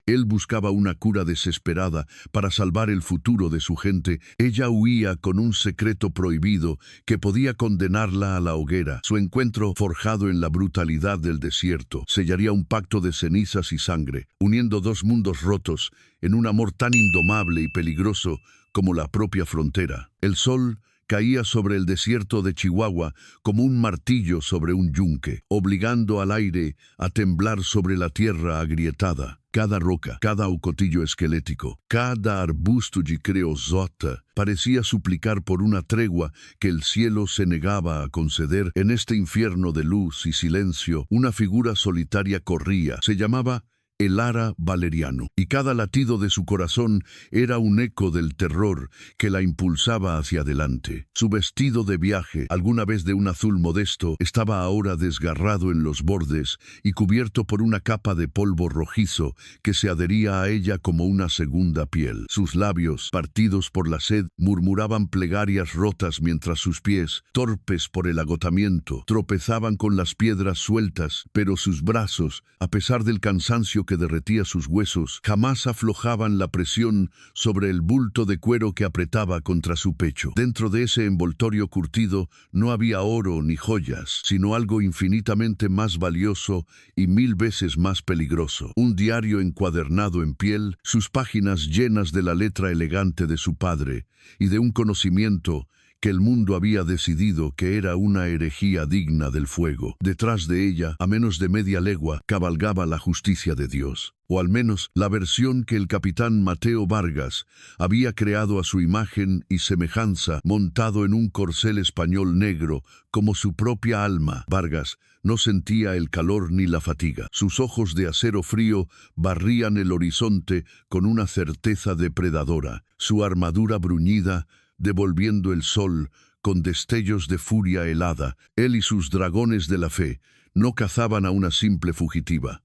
Él buscaba una cura desesperada para salvar el futuro de su gente. Ella huía con un secreto prohibido que podía condenarla a la hoguera. Su encuentro, forjado en la brutalidad del desierto, sellaría un pacto de cenizas y sangre, uniendo dos mundos rotos en un amor tan indomable y peligroso como la propia frontera. El sol caía sobre el desierto de Chihuahua como un martillo sobre un yunque, obligando al aire a temblar sobre la tierra agrietada. Cada roca, cada ocotillo esquelético, cada arbusto creosota parecía suplicar por una tregua que el cielo se negaba a conceder. En este infierno de luz y silencio, una figura solitaria corría. Se llamaba Elara Valeriano, y cada latido de su corazón era un eco del terror que la impulsaba hacia adelante. Su vestido de viaje, alguna vez de un azul modesto, estaba ahora desgarrado en los bordes y cubierto por una capa de polvo rojizo que se adhería a ella como una segunda piel. Sus labios, partidos por la sed, murmuraban plegarias rotas mientras sus pies, torpes por el agotamiento, tropezaban con las piedras sueltas, pero sus brazos, a pesar del cansancio que derretía sus huesos, jamás aflojaban la presión sobre el bulto de cuero que apretaba contra su pecho. Dentro de ese envoltorio curtido no había oro ni joyas, sino algo infinitamente más valioso y 1000 veces más peligroso. Un diario encuadernado en piel, sus páginas llenas de la letra elegante de su padre y de un conocimiento que el mundo había decidido que era una herejía digna del fuego. Detrás de ella, a menos de media legua, cabalgaba la justicia de Dios, o al menos la versión que el capitán Mateo Vargas había creado a su imagen y semejanza, montado en un corcel español negro como su propia alma. Vargas no sentía el calor ni la fatiga. Sus ojos de acero frío barrían el horizonte con una certeza depredadora. Su armadura bruñida devolviendo el sol con destellos de furia helada. Él y sus dragones de la fe no cazaban a una simple fugitiva.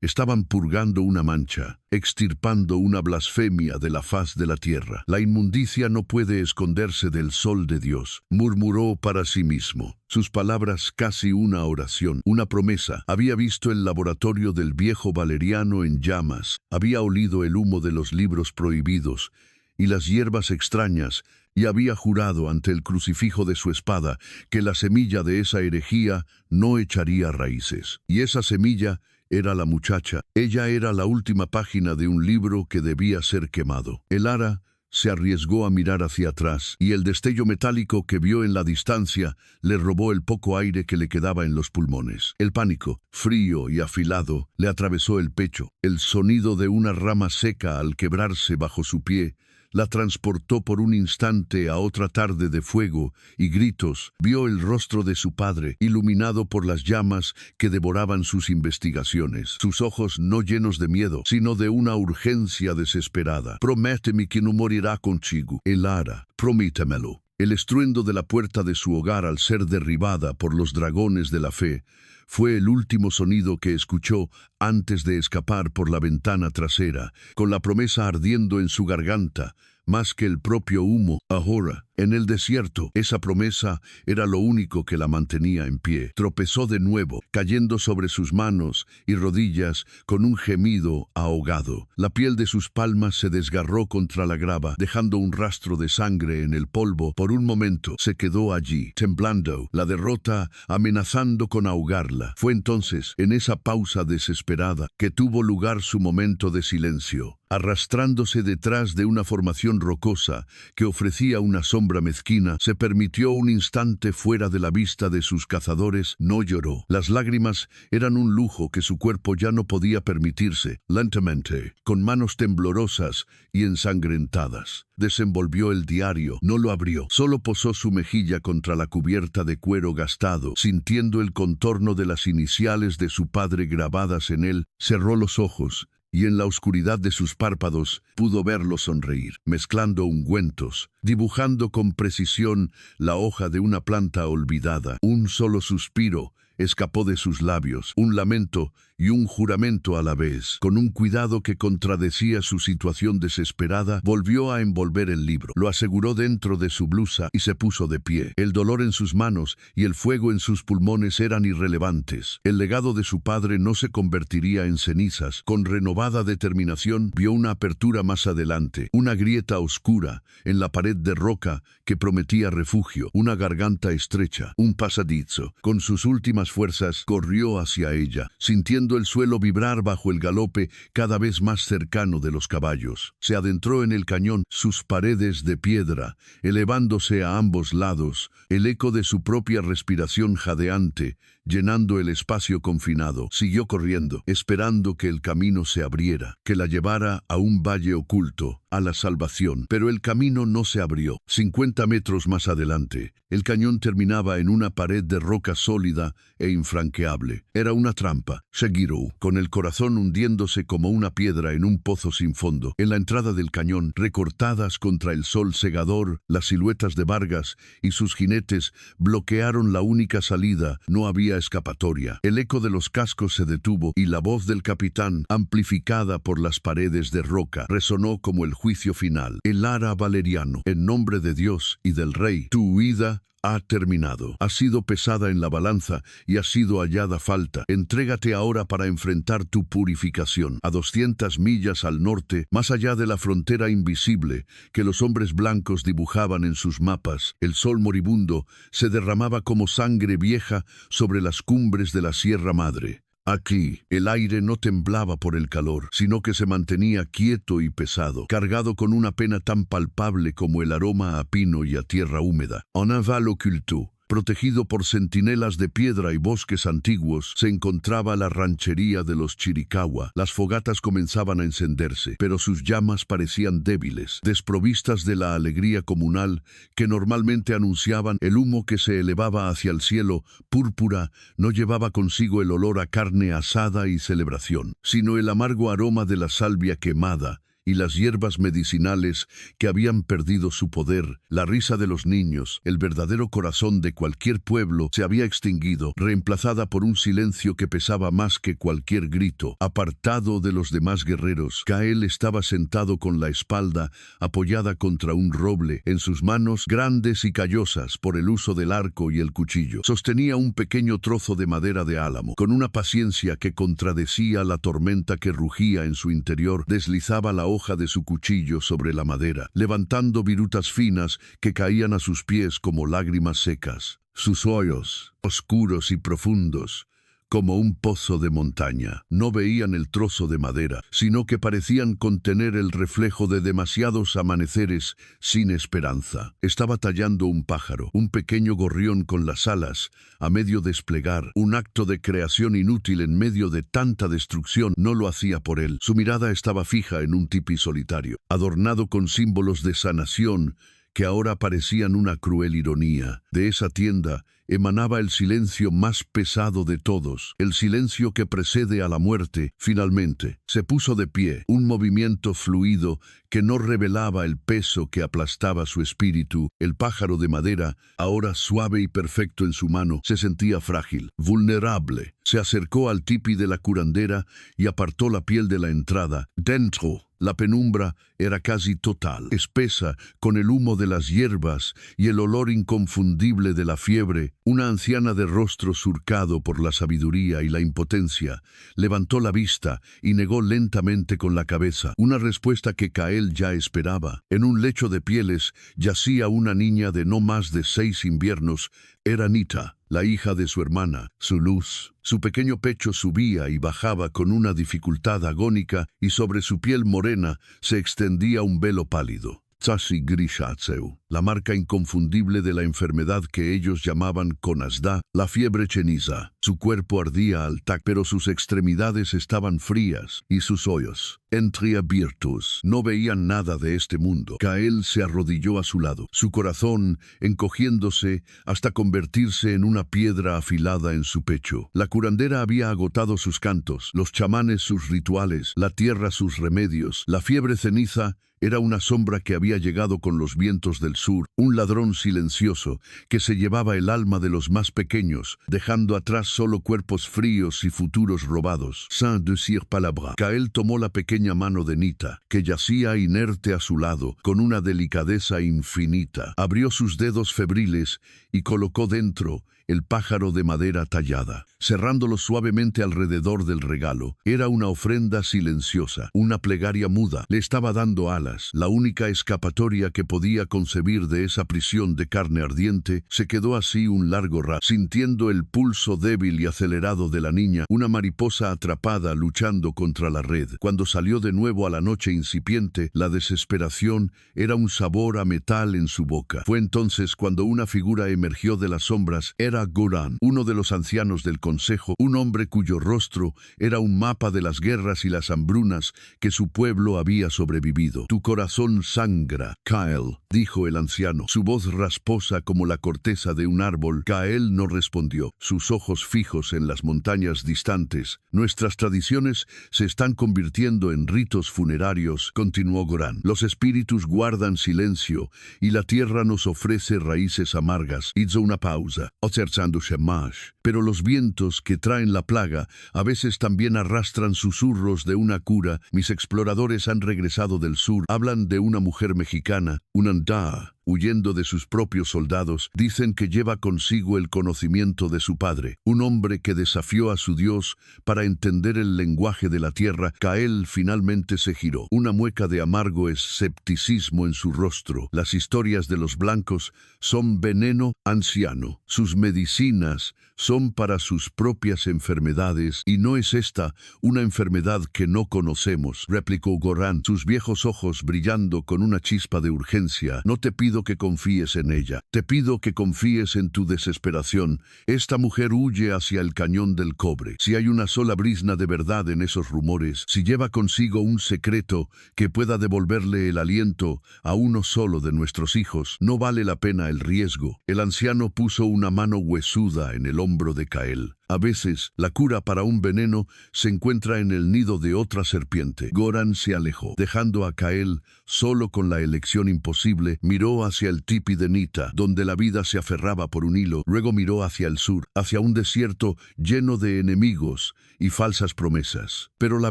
Estaban purgando una mancha, extirpando una blasfemia de la faz de la tierra. La inmundicia no puede esconderse del sol de Dios, murmuró para sí mismo. Sus palabras casi una oración, una promesa. Había visto el laboratorio del viejo Valeriano en llamas, había olido el humo de los libros prohibidos y las hierbas extrañas, y había jurado ante el crucifijo de su espada que la semilla de esa herejía no echaría raíces. Y esa semilla era la muchacha. Ella era la última página de un libro que debía ser quemado. Elara se arriesgó a mirar hacia atrás, y el destello metálico que vio en la distancia le robó el poco aire que le quedaba en los pulmones. El pánico, frío y afilado, le atravesó el pecho. El sonido de una rama seca al quebrarse bajo su pie la transportó por un instante a otra tarde de fuego y gritos. Vio el rostro de su padre, iluminado por las llamas que devoraban sus investigaciones. Sus ojos no llenos de miedo, sino de una urgencia desesperada. «Prométeme que no morirá contigo, Elara, prométemelo». El estruendo de la puerta de su hogar al ser derribada por los dragones de la fe fue el último sonido que escuchó antes de escapar por la ventana trasera, con la promesa ardiendo en su garganta, más que el propio humo. Ahora, en el desierto, esa promesa era lo único que la mantenía en pie. Tropezó de nuevo, cayendo sobre sus manos y rodillas con un gemido ahogado. La piel de sus palmas se desgarró contra la grava, dejando un rastro de sangre en el polvo. Por un momento se quedó allí, temblando, la derrota amenazando con ahogarla. Fue entonces, en esa pausa desesperada, que tuvo lugar su momento de silencio. Arrastrándose detrás de una formación rocosa que ofrecía una sombra mezquina, se permitió un instante fuera de la vista de sus cazadores. No lloró. Las lágrimas eran un lujo que su cuerpo ya no podía permitirse. Lentamente, con manos temblorosas y ensangrentadas, desenvolvió el diario. No lo abrió. Solo posó su mejilla contra la cubierta de cuero gastado, sintiendo el contorno de las iniciales de su padre grabadas en él. Cerró los ojos y en la oscuridad de sus párpados pudo verlo sonreír, mezclando ungüentos, dibujando con precisión la hoja de una planta olvidada. Un solo suspiro escapó de sus labios, un lamento y un juramento a la vez. Con un cuidado que contradecía su situación desesperada, volvió a envolver el libro. Lo aseguró dentro de su blusa y se puso de pie. El dolor en sus manos y el fuego en sus pulmones eran irrelevantes. El legado de su padre no se convertiría en cenizas. Con renovada determinación, vio una apertura más adelante, una grieta oscura en la pared de roca que prometía refugio, una garganta estrecha, un pasadizo. Con sus últimas fuerzas, corrió hacia ella, sintiendo el suelo vibrar bajo el galope cada vez más cercano de los caballos. Se adentró en el cañón, sus paredes de piedra, elevándose a ambos lados, el eco de su propia respiración jadeante, llenando el espacio confinado. Siguió corriendo, esperando que el camino se abriera, que la llevara a un valle oculto, a la salvación. Pero el camino no se abrió. 50 metros más adelante, el cañón terminaba en una pared de roca sólida e infranqueable. Era una trampa. Seguirou, con el corazón hundiéndose como una piedra en un pozo sin fondo. En la entrada del cañón, recortadas contra el sol cegador, las siluetas de Vargas y sus jinetes bloquearon la única salida. No había escapatoria. El eco de los cascos se detuvo y la voz del capitán, amplificada por las paredes de roca, resonó como el juicio final. Elara Valeriano, en nombre de Dios y del rey, tu huida ha terminado. Ha sido pesada en la balanza y ha sido hallada falta. Entrégate ahora para enfrentar tu purificación. A 200 millas al norte, más allá de la frontera invisible que los hombres blancos dibujaban en sus mapas, el sol moribundo se derramaba como sangre vieja sobre las cumbres de la Sierra Madre. Aquí, el aire no temblaba por el calor, sino que se mantenía quieto y pesado, cargado con una pena tan palpable como el aroma a pino y a tierra húmeda. En un val oculto, protegido por centinelas de piedra y bosques antiguos, se encontraba la ranchería de los Chiricahua. Las fogatas comenzaban a encenderse, pero sus llamas parecían débiles, desprovistas de la alegría comunal que normalmente anunciaban. El humo que se elevaba hacia el cielo, púrpura, no llevaba consigo el olor a carne asada y celebración, sino el amargo aroma de la salvia quemada y las hierbas medicinales que habían perdido su poder. La risa de los niños, el verdadero corazón de cualquier pueblo, se había extinguido, reemplazada por un silencio que pesaba más que cualquier grito. Apartado de los demás guerreros, Kael estaba sentado con la espalda apoyada contra un roble, en sus manos grandes y callosas por el uso del arco y el cuchillo. Sostenía un pequeño trozo de madera de álamo. Con una paciencia que contradecía la tormenta que rugía en su interior, deslizaba la hoja de su cuchillo sobre la madera, levantando virutas finas que caían a sus pies como lágrimas secas. Sus ojos, oscuros y profundos, como un pozo de montaña, no veían el trozo de madera, sino que parecían contener el reflejo de demasiados amaneceres sin esperanza. Estaba tallando un pájaro, un pequeño gorrión con las alas a medio desplegar, un acto de creación inútil en medio de tanta destrucción. No lo hacía por él. Su mirada estaba fija en un tipi solitario, adornado con símbolos de sanación que ahora parecían una cruel ironía. De esa tienda emanaba el silencio más pesado de todos, el silencio que precede a la muerte. Finalmente, se puso de pie, un movimiento fluido que no revelaba el peso que aplastaba su espíritu. El pájaro de madera, ahora suave y perfecto en su mano, se sentía frágil, vulnerable. Se acercó al tipi de la curandera y apartó la piel de la entrada. Dentro, la penumbra era casi total, espesa con el humo de las hierbas y el olor inconfundible de la fiebre. Una anciana de rostro surcado por la sabiduría y la impotencia levantó la vista y negó lentamente con la cabeza, una respuesta que Kael ya esperaba. En un lecho de pieles yacía una niña de no más de 6 inviernos. Era Nita, la hija de su hermana, su luz. Su pequeño pecho subía y bajaba con una dificultad agónica y sobre su piel morena se extendía un velo pálido. Tsasi Grishatseu, la marca inconfundible de la enfermedad que ellos llamaban Konasda, la fiebre cheniza. Su cuerpo ardía al tacto, pero sus extremidades estaban frías y sus ojos, entreabiertos, no veían nada de este mundo. Kael se arrodilló a su lado, su corazón encogiéndose hasta convertirse en una piedra afilada en su pecho. La curandera había agotado sus cantos, los chamanes sus rituales, la tierra sus remedios. La fiebre ceniza era una sombra que había llegado con los vientos del sur, un ladrón silencioso que se llevaba el alma de los más pequeños, dejando atrás solo cuerpos fríos y futuros robados. Sans decir palabra. Kael tomó la pequeña mano de Nita, que yacía inerte a su lado, con una delicadeza infinita. Abrió sus dedos febriles y colocó dentro el pájaro de madera tallada, cerrándolo suavemente alrededor del regalo. Era una ofrenda silenciosa, una plegaria muda. Le estaba dando alas. La única escapatoria que podía concebir de esa prisión de carne ardiente. Se quedó así un largo rato, sintiendo el pulso débil y acelerado de la niña, una mariposa atrapada luchando contra la red. Cuando salió de nuevo a la noche incipiente, la desesperación era un sabor a metal en su boca. Fue entonces cuando una figura emergió de las sombras. Era Goran, uno de los ancianos del consejo, un hombre cuyo rostro era un mapa de las guerras y las hambrunas que su pueblo había sobrevivido. Tu corazón sangra, Kael, dijo el anciano, su voz rasposa como la corteza de un árbol. Kael no respondió, sus ojos fijos en las montañas distantes. Nuestras tradiciones se están convirtiendo en ritos funerarios, continuó Goran. Los espíritus guardan silencio y la tierra nos ofrece raíces amargas. Hizo una pausa, observándose más. Pero los vientos que traen la plaga a veces también arrastran susurros de una cura. Mis exploradores han regresado del sur. Hablan de una mujer mexicana, una Nda, huyendo de sus propios soldados. Dicen que lleva consigo el conocimiento de su padre, un hombre que desafió a su Dios para entender el lenguaje de la tierra. Kael finalmente se giró, una mueca de amargo escepticismo en su rostro. Las historias de los blancos son veneno, anciano. Sus medicinas son para sus propias enfermedades, y no es esta una enfermedad que no conocemos, replicó Goran, sus viejos ojos brillando con una chispa de urgencia. No te pido que confíes en ella, te pido que confíes en tu desesperación. Esta mujer huye hacia el cañón del cobre. Si hay una sola brizna de verdad en esos rumores, si lleva consigo un secreto que pueda devolverle el aliento a uno solo de nuestros hijos, no vale la pena el riesgo. El anciano puso una mano huesuda en el hombro de Kael. A veces, la cura para un veneno se encuentra en el nido de otra serpiente. Goran se alejó, dejando a Kael solo con la elección imposible. Miró hacia el tipi de Nita, donde la vida se aferraba por un hilo. Luego miró hacia el sur, hacia un desierto lleno de enemigos y falsas promesas. Pero la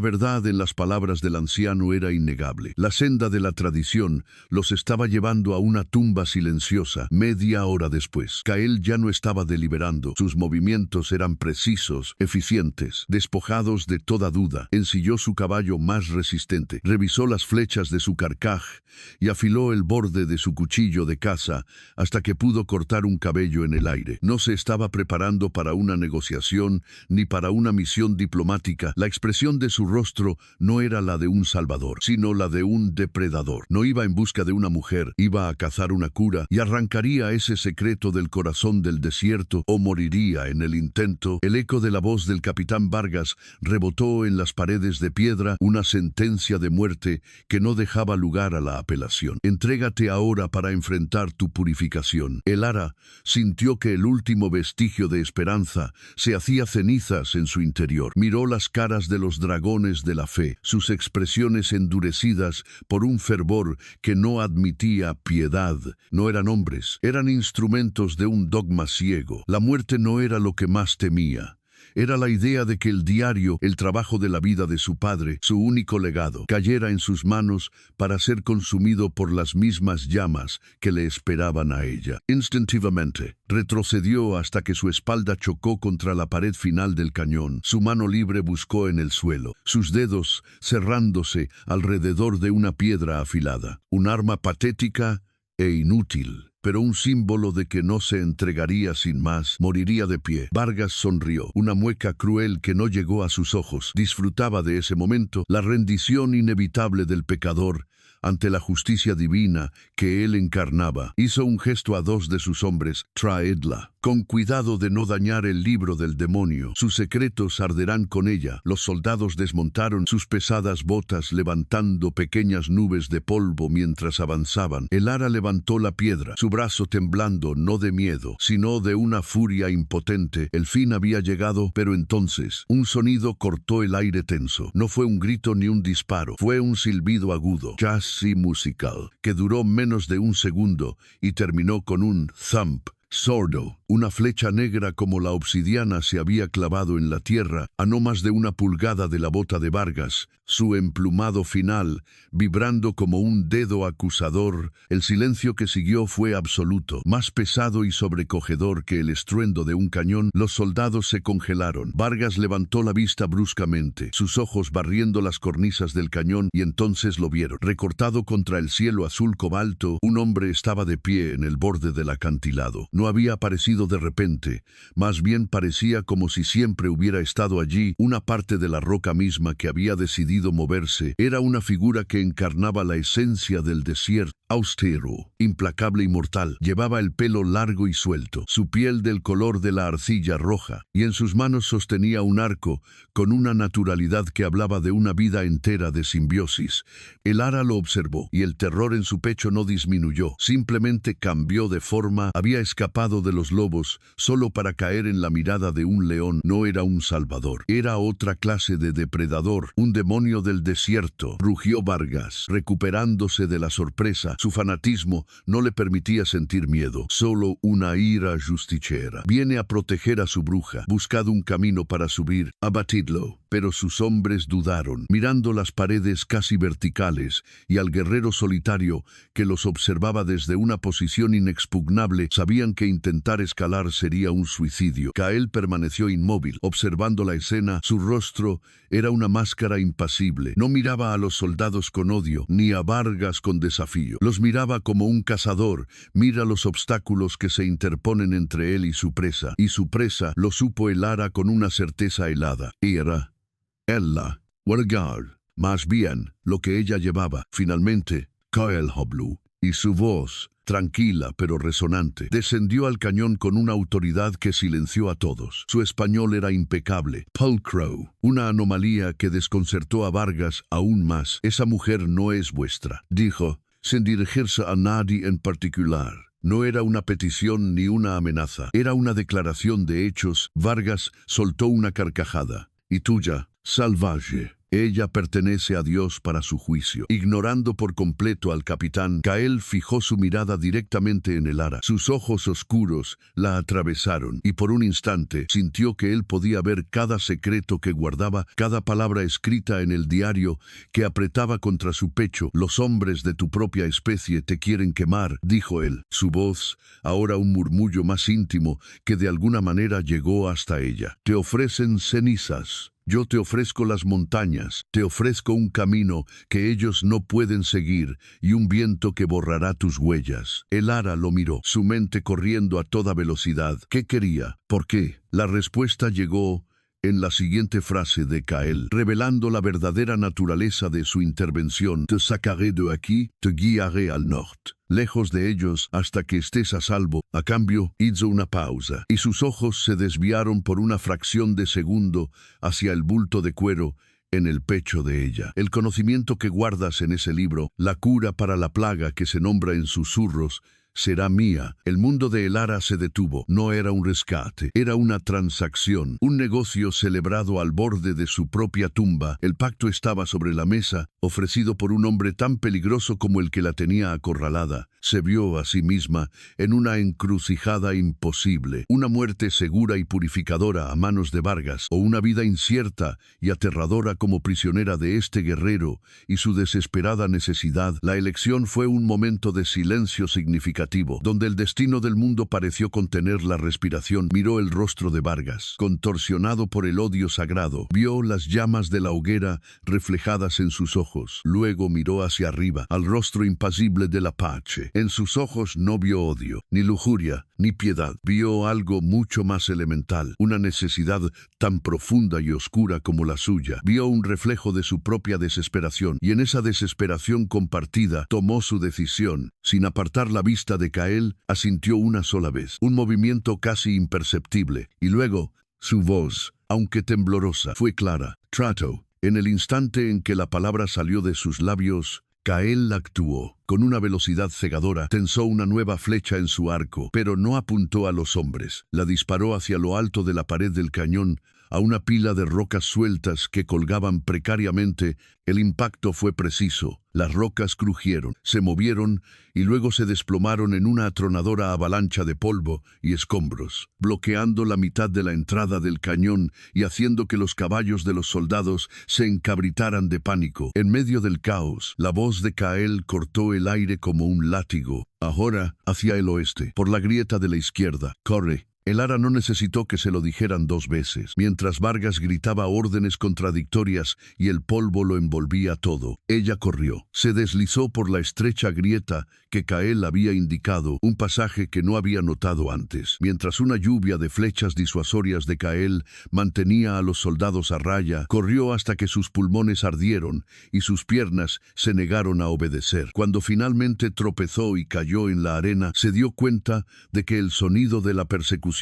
verdad en las palabras del anciano era innegable. La senda de la tradición los estaba llevando a una tumba silenciosa. Media hora después, Kael ya no estaba deliberando. Sus movimientos eran precisos, eficientes, despojados de toda duda. Ensilló su caballo más resistente, revisó las flechas de su carcaj y afiló el borde de su cuchillo de caza hasta que pudo cortar un cabello en el aire. No se estaba preparando para una negociación ni para una misión diplomática. La expresión de su rostro no era la de un salvador, sino la de un depredador. No iba en busca de una mujer, iba a cazar una cura y arrancaría ese secreto del corazón del desierto o moriría en el intento. El eco de la voz del capitán Vargas rebotó en las paredes de piedra, una sentencia de muerte que no dejaba lugar a la apelación. Entrégate ahora para enfrentar tu purificación. El Ara sintió que el último vestigio de esperanza se hacía cenizas en su interior. Miró las caras de los dragones de la fe, sus expresiones endurecidas por un fervor que no admitía piedad. No eran hombres, eran instrumentos de un dogma ciego. La muerte no era lo que más temía. Era la idea de que el diario, el trabajo de la vida de su padre, su único legado, cayera en sus manos para ser consumido por las mismas llamas que le esperaban a ella. Instintivamente, retrocedió hasta que su espalda chocó contra la pared final del cañón. Su mano libre buscó en el suelo, sus dedos cerrándose alrededor de una piedra afilada. Un arma patética e inútil, pero un símbolo de que no se entregaría sin más, moriría de pie. Vargas sonrió, una mueca cruel que no llegó a sus ojos. Disfrutaba de ese momento, la rendición inevitable del pecador ante la justicia divina que él encarnaba. Hizo un gesto a dos de sus hombres, traedla, con cuidado de no dañar el libro del demonio. Sus secretos arderán con ella. Los soldados desmontaron sus pesadas botas levantando pequeñas nubes de polvo mientras avanzaban. El Ara levantó la piedra. Su su brazo temblando no de miedo, sino de una furia impotente. El fin había llegado, pero entonces un sonido cortó el aire tenso. No fue un grito ni un disparo, fue un silbido agudo, casi musical, que duró menos de un segundo y terminó con un thump sordo. Una flecha negra como la obsidiana se había clavado en la tierra a no más de una pulgada de la bota de Vargas, su emplumado final vibrando como un dedo acusador. El silencio que siguió fue absoluto, más pesado y sobrecogedor que el estruendo de un cañón. Los soldados se congelaron. Vargas levantó la vista bruscamente, sus ojos barriendo las cornisas del cañón, y entonces lo vieron. Recortado contra el cielo azul cobalto, un hombre estaba de pie en el borde del acantilado. No había aparecido de repente, más bien parecía como si siempre hubiera estado allí, una parte de la roca misma que había decidido moverse. Era una figura que encarnaba la esencia del desierto, austero, implacable y mortal. Llevaba el pelo largo y suelto, su piel del color de la arcilla roja, y en sus manos sostenía un arco con una naturalidad que hablaba de una vida entera de simbiosis. El ara lo observó, y el terror en su pecho no disminuyó, simplemente cambió de forma. Había escapado de los lobos solo para caer en la mirada de un león. No era un salvador, era otra clase de depredador, un demonio del desierto. Rugió Vargas, recuperándose de la sorpresa. Su fanatismo no le permitía sentir miedo, solo una ira justiciera. Viene a proteger a su bruja. Buscad un camino para subir, abatidlo. Pero sus hombres dudaron, mirando las paredes casi verticales y al guerrero solitario que los observaba desde una posición inexpugnable. Sabían que intentar escalar sería un suicidio. Kael permaneció inmóvil, observando la escena. Su rostro era una máscara impasible. No miraba a los soldados con odio, ni a Vargas con desafío. Los miraba como un cazador mira los obstáculos que se interponen entre él y su presa. Y su presa, lo supo el ara con una certeza helada. Era ella, Wargard, más bien, lo que ella llevaba. Finalmente, Kael Hoblu, y su voz, tranquila pero resonante, descendió al cañón con una autoridad que silenció a todos. Su español era impecable. Pulcro, una anomalía que desconcertó a Vargas aún más. Esa mujer no es vuestra, dijo, sin dirigirse a nadie en particular. No era una petición ni una amenaza, era una declaración de hechos. Vargas soltó una carcajada. Y tuya, salvaje. Ella pertenece a Dios para su juicio. Ignorando por completo al capitán, Kael fijó su mirada directamente en el ara. Sus ojos oscuros la atravesaron, y por un instante sintió que él podía ver cada secreto que guardaba, cada palabra escrita en el diario que apretaba contra su pecho. Los hombres de tu propia especie te quieren quemar, dijo él. Su voz, ahora un murmullo más íntimo, que de alguna manera llegó hasta ella. Te ofrecen cenizas. Yo te ofrezco las montañas, te ofrezco un camino que ellos no pueden seguir y un viento que borrará tus huellas. El ara lo miró, su mente corriendo a toda velocidad. ¿Qué quería? ¿Por qué? La respuesta llegó en la siguiente frase de Kael, revelando la verdadera naturaleza de su intervención. Te sacaré de aquí, te guiaré al norte, lejos de ellos hasta que estés a salvo. A cambio, hizo una pausa, y sus ojos se desviaron por una fracción de segundo hacia el bulto de cuero en el pecho de ella. El conocimiento que guardas en ese libro, la cura para la plaga que se nombra en susurros, será mía. El mundo de el ara se detuvo. No era un rescate, era una transacción, un negocio celebrado al borde de su propia tumba. El pacto estaba sobre la mesa, ofrecido por un hombre tan peligroso como el que la tenía acorralada. Se vio a sí misma en una encrucijada imposible, una muerte segura y purificadora a manos de Vargas, o una vida incierta y aterradora como prisionera de este guerrero y su desesperada necesidad. La elección fue un momento de silencio significativo, donde el destino del mundo pareció contener la respiración. Miró el rostro de Vargas, contorsionado por el odio sagrado. Vio las llamas de la hoguera reflejadas en sus ojos. Luego miró hacia arriba, al rostro impasible del Apache. En sus ojos no vio odio, ni lujuria, ni piedad. Vio algo mucho más elemental, una necesidad tan profunda y oscura como la suya. Vio un reflejo de su propia desesperación, y en esa desesperación compartida tomó su decisión. Sin apartar la vista de Kael, asintió una sola vez, un movimiento casi imperceptible, y luego su voz, aunque temblorosa, fue clara. Trato. En el instante en que la palabra salió de sus labios, Kael actuó. Con una velocidad cegadora, tensó una nueva flecha en su arco, pero no apuntó a los hombres. La disparó hacia lo alto de la pared del cañón, a una pila de rocas sueltas que colgaban precariamente. El impacto fue preciso. Las rocas crujieron, se movieron y luego se desplomaron en una atronadora avalancha de polvo y escombros, bloqueando la mitad de la entrada del cañón y haciendo que los caballos de los soldados se encabritaran de pánico. En medio del caos, la voz de Kael cortó el aire como un látigo. Ahora, hacia el oeste, por la grieta de la izquierda. Corre. El ara no necesitó que se lo dijeran 2 veces, mientras Vargas gritaba órdenes contradictorias y el polvo lo envolvía todo. Ella corrió. Se deslizó por la estrecha grieta que Kael había indicado, un pasaje que no había notado antes, mientras una lluvia de flechas disuasorias de Kael mantenía a los soldados a raya. Corrió hasta que sus pulmones ardieron y sus piernas se negaron a obedecer. Cuando finalmente tropezó y cayó en la arena, se dio cuenta de que el sonido de la persecución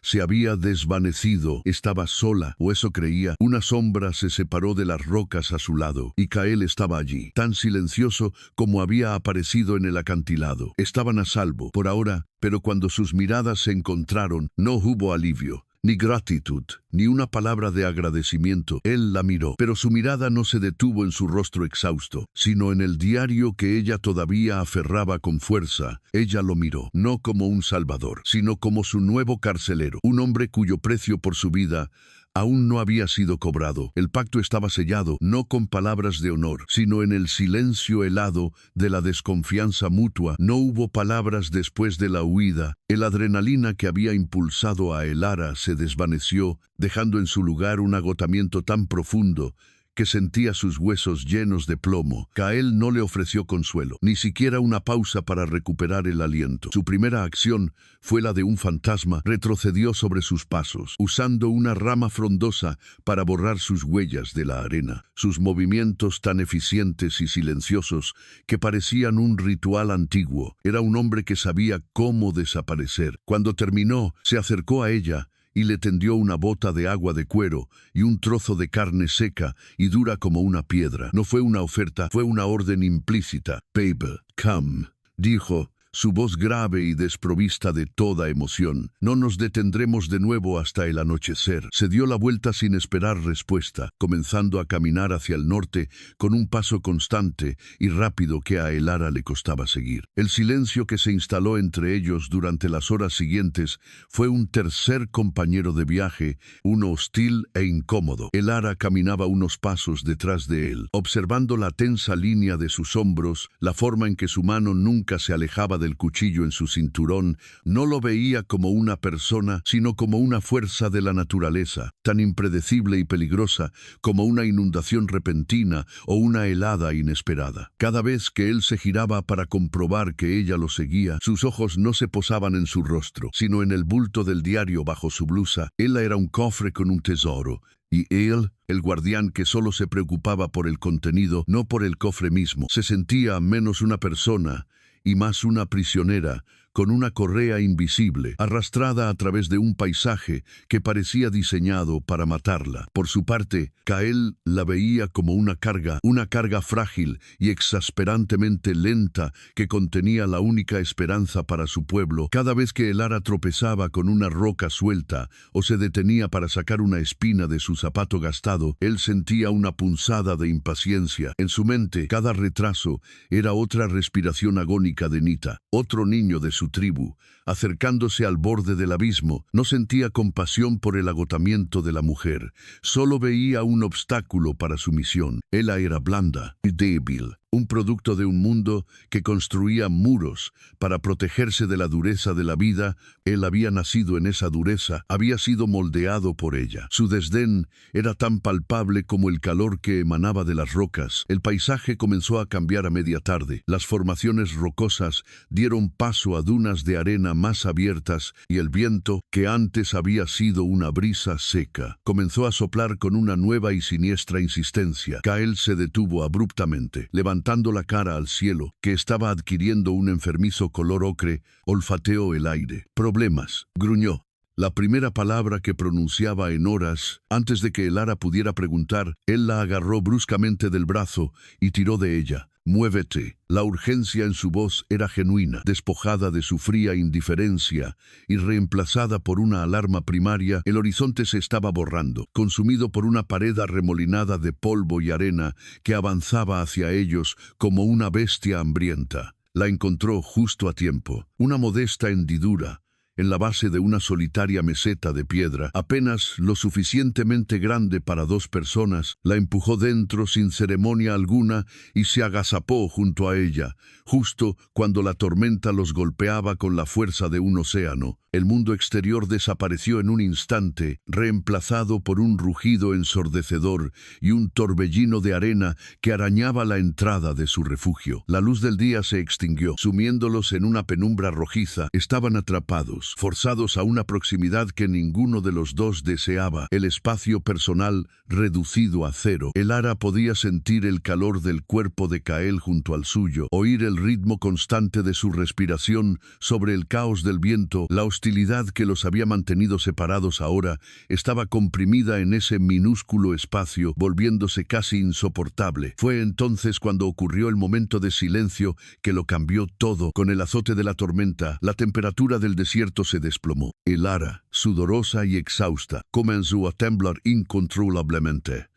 se había desvanecido. Estaba sola, o eso creía. Una sombra se separó de las rocas a su lado, y Kael estaba allí, tan silencioso como había aparecido en el acantilado. Estaban a salvo, por ahora, pero cuando sus miradas se encontraron, no hubo alivio, ni gratitud, ni una palabra de agradecimiento. Él la miró, pero su mirada no se detuvo en su rostro exhausto, sino en el diario que ella todavía aferraba con fuerza. Ella lo miró, no como un salvador, sino como su nuevo carcelero, un hombre cuyo precio por su vida aún no había sido cobrado. El pacto estaba sellado, no con palabras de honor, sino en el silencio helado de la desconfianza mutua. No hubo palabras después de la huida. El adrenalina que había impulsado a Elara se desvaneció, dejando en su lugar un agotamiento tan profundo que sentía sus huesos llenos de plomo. Kael no le ofreció consuelo, ni siquiera una pausa para recuperar el aliento. Su primera acción fue la de un fantasma. Retrocedió sobre sus pasos, usando una rama frondosa para borrar sus huellas de la arena. Sus movimientos tan eficientes y silenciosos que parecían un ritual antiguo. Era un hombre que sabía cómo desaparecer. Cuando terminó, se acercó a ella y le tendió una bota de agua de cuero y un trozo de carne seca y dura como una piedra. No fue una oferta, fue una orden implícita. «Babe, come», dijo, su voz grave y desprovista de toda emoción. «No nos detendremos de nuevo hasta el anochecer». Se dio la vuelta sin esperar respuesta, comenzando a caminar hacia el norte con un paso constante y rápido que a Elara le costaba seguir. El silencio que se instaló entre ellos durante las horas siguientes fue un tercer compañero de viaje, uno hostil e incómodo. Elara caminaba unos pasos detrás de él, observando la tensa línea de sus hombros, la forma en que su mano nunca se alejaba del cuchillo en su cinturón. No lo veía como una persona, sino como una fuerza de la naturaleza, tan impredecible y peligrosa como una inundación repentina o una helada inesperada. Cada vez que él se giraba para comprobar que ella lo seguía, sus ojos no se posaban en su rostro, sino en el bulto del diario bajo su blusa. Él era un cofre con un tesoro, y él, el guardián que solo se preocupaba por el contenido, no por el cofre mismo, se sentía menos una persona y más una prisionera, con una correa invisible, arrastrada a través de un paisaje que parecía diseñado para matarla. Por su parte, Kael la veía como una carga frágil y exasperantemente lenta que contenía la única esperanza para su pueblo. Cada vez que Elara tropezaba con una roca suelta o se detenía para sacar una espina de su zapato gastado, él sentía una punzada de impaciencia. En su mente, cada retraso era otra respiración agónica de Nita, otro niño de su tribu, acercándose al borde del abismo. No sentía compasión por el agotamiento de la mujer, solo veía un obstáculo para su misión. Ella era blanda y débil, un producto de un mundo que construía muros para protegerse de la dureza de la vida. Él había nacido en esa dureza, había sido moldeado por ella. Su desdén era tan palpable como el calor que emanaba de las rocas. El paisaje comenzó a cambiar a media tarde. Las formaciones rocosas dieron paso a dunas de arena más abiertas y el viento, que antes había sido una brisa seca, comenzó a soplar con una nueva y siniestra insistencia. Kael se detuvo abruptamente, levantando la cara al cielo, que estaba adquiriendo un enfermizo color ocre. Olfateó el aire. «Problemas», gruñó. La primera palabra que pronunciaba en horas. Antes de que Elara pudiera preguntar, él la agarró bruscamente del brazo y tiró de ella. Muévete. La urgencia en su voz era genuina, despojada de su fría indiferencia y reemplazada por una alarma primaria. El horizonte se estaba borrando, consumido por una pared arremolinada de polvo y arena que avanzaba hacia ellos como una bestia hambrienta. La encontró justo a tiempo, una modesta hendidura en la base de una solitaria meseta de piedra, apenas lo suficientemente grande para 2 personas. La empujó dentro sin ceremonia alguna y se agazapó junto a ella, justo cuando la tormenta los golpeaba con la fuerza de un océano. El mundo exterior desapareció en un instante, reemplazado por un rugido ensordecedor y un torbellino de arena que arañaba la entrada de su refugio. La luz del día se extinguió, sumiéndolos en una penumbra rojiza. Estaban atrapados, forzados a una proximidad que ninguno de los dos deseaba, el espacio personal reducido a cero. Elara podía sentir el calor del cuerpo de Kael junto al suyo, oír el ritmo constante de su respiración sobre el caos del viento. La hostilidad que los había mantenido separados ahora estaba comprimida en ese minúsculo espacio, volviéndose casi insoportable. Fue entonces cuando ocurrió el momento de silencio que lo cambió todo. Con el azote de la tormenta, la temperatura del desierto se desplomó. Elara, sudorosa y exhausta, comenzó a temblar incontrolablemente.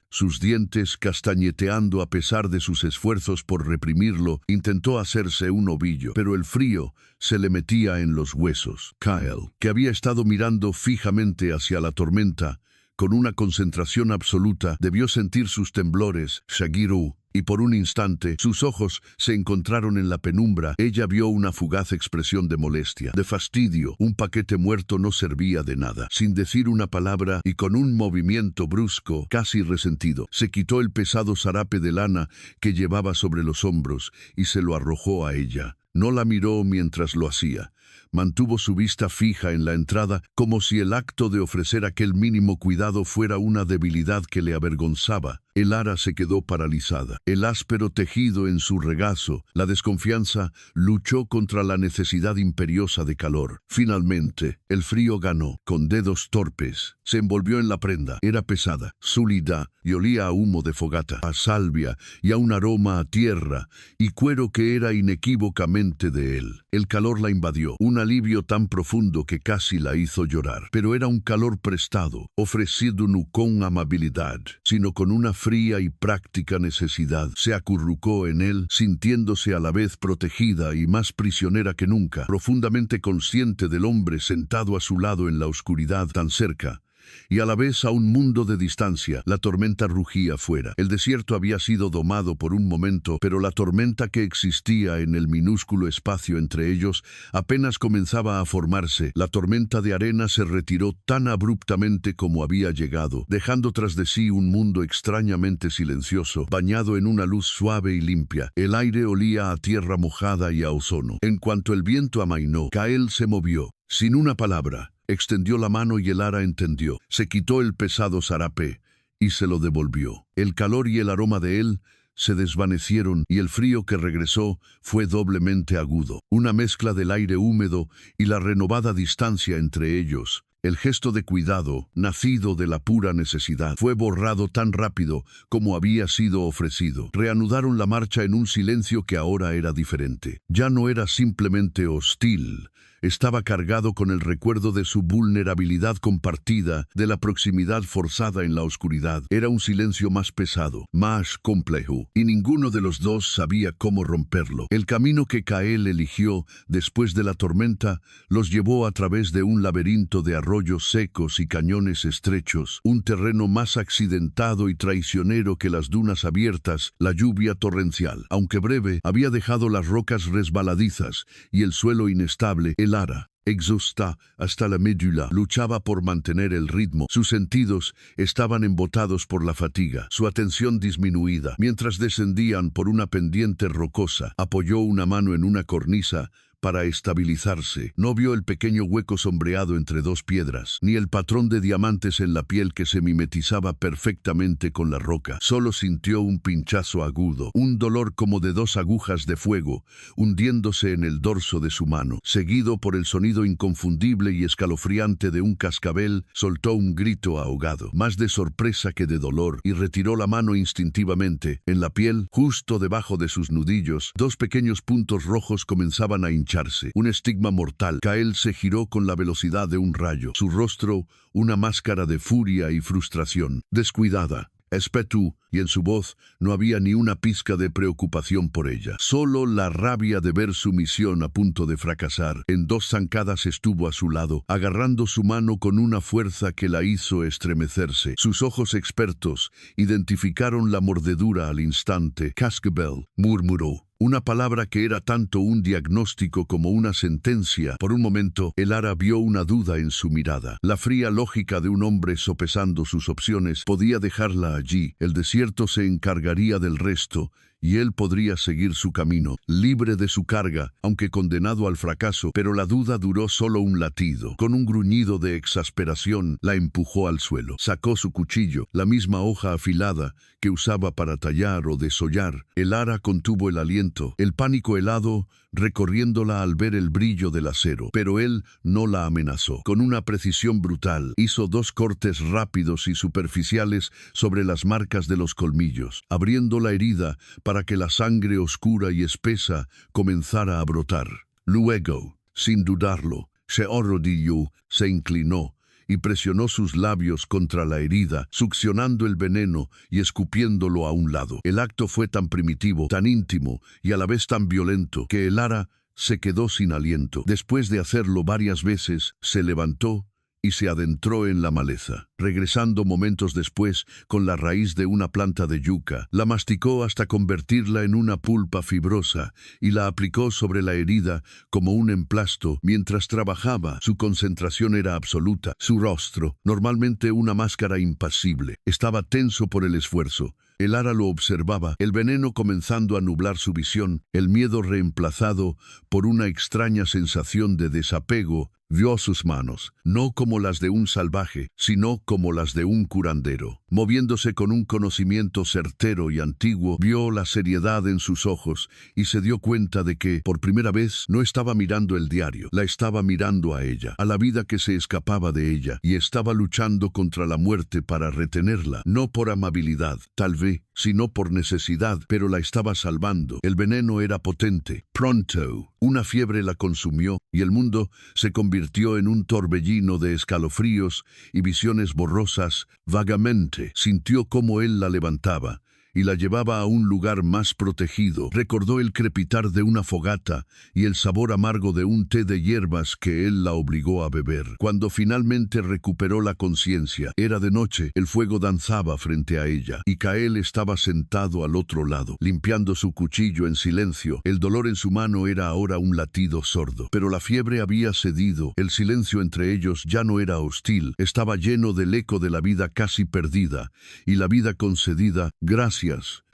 Sus dientes castañeteando a pesar de sus esfuerzos por reprimirlo, intentó hacerse un ovillo, pero el frío se le metía en los huesos. Kael, que había estado mirando fijamente hacia la tormenta, con una concentración absoluta, debió sentir sus temblores. Shagiru, y por un instante sus ojos se encontraron en la penumbra. Ella vio una fugaz expresión de molestia, de fastidio. Un paquete muerto no servía de nada. Sin decir una palabra y con un movimiento brusco, casi resentido, se quitó el pesado zarape de lana que llevaba sobre los hombros y se lo arrojó a ella. No la miró mientras lo hacía. Mantuvo su vista fija en la entrada, como si el acto de ofrecer aquel mínimo cuidado fuera una debilidad que le avergonzaba. Elara se quedó paralizada. El áspero tejido en su regazo, la desconfianza, luchó contra la necesidad imperiosa de calor. Finalmente, el frío ganó. Con dedos torpes, se envolvió en la prenda. Era pesada, sólida y olía a humo de fogata, a salvia y a un aroma a tierra y cuero que era inequívocamente de él. El calor la invadió, un alivio tan profundo que casi la hizo llorar. Pero era un calor prestado, ofrecido no con amabilidad, sino con una fría y práctica necesidad. Se acurrucó en él, sintiéndose a la vez protegida y más prisionera que nunca, profundamente consciente del hombre sentado a su lado en la oscuridad tan cerca, y a la vez a un mundo de distancia. La tormenta rugía fuera. El desierto había sido domado por un momento, pero la tormenta que existía en el minúsculo espacio entre ellos apenas comenzaba a formarse. La tormenta de arena se retiró tan abruptamente como había llegado, dejando tras de sí un mundo extrañamente silencioso, bañado en una luz suave y limpia. El aire olía a tierra mojada y a ozono. En cuanto el viento amainó, Kael se movió, sin una palabra. Extendió la mano y Elara entendió. Se quitó el pesado zarape y se lo devolvió. El calor y el aroma de él se desvanecieron y el frío que regresó fue doblemente agudo. Una mezcla del aire húmedo y la renovada distancia entre ellos. El gesto de cuidado, nacido de la pura necesidad, fue borrado tan rápido como había sido ofrecido. Reanudaron la marcha en un silencio que ahora era diferente. Ya no era simplemente hostil. Estaba cargado con el recuerdo de su vulnerabilidad compartida, de la proximidad forzada en la oscuridad. Era un silencio más pesado, más complejo, y ninguno de los dos sabía cómo romperlo. El camino que Kael eligió después de la tormenta los llevó a través de un laberinto de arroyos secos y cañones estrechos, un terreno más accidentado y traicionero que las dunas abiertas. La lluvia torrencial, aunque breve, había dejado las rocas resbaladizas y el suelo inestable. Elara, exhausta hasta la médula, luchaba por mantener el ritmo. Sus sentidos estaban embotados por la fatiga, su atención disminuida. Mientras descendían por una pendiente rocosa, apoyó una mano en una cornisa para estabilizarse. No vio el pequeño hueco sombreado entre dos piedras, ni el patrón de diamantes en la piel que se mimetizaba perfectamente con la roca. Solo sintió un pinchazo agudo, un dolor como de dos agujas de fuego, hundiéndose en el dorso de su mano. Seguido por el sonido inconfundible y escalofriante de un cascabel, soltó un grito ahogado, más de sorpresa que de dolor, y retiró la mano instintivamente. En la piel, justo debajo de sus nudillos, dos pequeños puntos rojos comenzaban a hincharse. Un estigma mortal. Kael se giró con la velocidad de un rayo. Su rostro, una máscara de furia y frustración. Descuidada, espetú, y en su voz no había ni una pizca de preocupación por ella. Solo la rabia de ver su misión a punto de fracasar. En dos zancadas estuvo a su lado, agarrando su mano con una fuerza que la hizo estremecerse. Sus ojos expertos identificaron la mordedura al instante. Cascabel, murmuró. Una palabra que era tanto un diagnóstico como una sentencia. Por un momento, Elara vio una duda en su mirada. La fría lógica de un hombre sopesando sus opciones podía dejarla allí. El desierto se encargaría del resto, y él podría seguir su camino, libre de su carga, aunque condenado al fracaso. Pero la duda duró solo un latido. Con un gruñido de exasperación, la empujó al suelo. Sacó su cuchillo, la misma hoja afilada que usaba para tallar o desollar. Elara contuvo el aliento, el pánico helado recorriéndola al ver el brillo del acero. Pero él no la amenazó. Con una precisión brutal, hizo dos cortes rápidos y superficiales sobre las marcas de los colmillos, abriendo la herida para que la sangre oscura y espesa comenzara a brotar. Luego, sin dudarlo, se arrodilló, se inclinó y presionó sus labios contra la herida, succionando el veneno y escupiéndolo a un lado. El acto fue tan primitivo, tan íntimo y a la vez tan violento que Elara se quedó sin aliento. Después de hacerlo varias veces, se levantó y se adentró en la maleza, regresando momentos después con la raíz de una planta de yuca. La masticó hasta convertirla en una pulpa fibrosa y la aplicó sobre la herida como un emplasto. Mientras trabajaba, su concentración era absoluta. Su rostro, normalmente una máscara impasible, estaba tenso por el esfuerzo. Elara lo observaba, el veneno comenzando a nublar su visión, el miedo reemplazado por una extraña sensación de desapego. Vio sus manos, no como las de un salvaje, sino como las de un curandero. Moviéndose con un conocimiento certero y antiguo, vio la seriedad en sus ojos y se dio cuenta de que, por primera vez, no estaba mirando el diario, la estaba mirando a ella, a la vida que se escapaba de ella, y estaba luchando contra la muerte para retenerla, no por amabilidad, tal vez, sino por necesidad, pero la estaba salvando. El veneno era potente. Pronto, una fiebre la consumió y el mundo se convirtió en un torbellino de escalofríos y visiones borrosas. Vagamente sintió cómo él la levantaba y la llevaba a un lugar más protegido. Recordó el crepitar de una fogata y el sabor amargo de un té de hierbas que él la obligó a beber. Cuando finalmente recuperó la conciencia, era de noche, el fuego danzaba frente a ella, y Kael estaba sentado al otro lado, limpiando su cuchillo en silencio. El dolor en su mano era ahora un latido sordo, pero la fiebre había cedido. El silencio entre ellos ya no era hostil, estaba lleno del eco de la vida casi perdida, y la vida concedida. Gracias,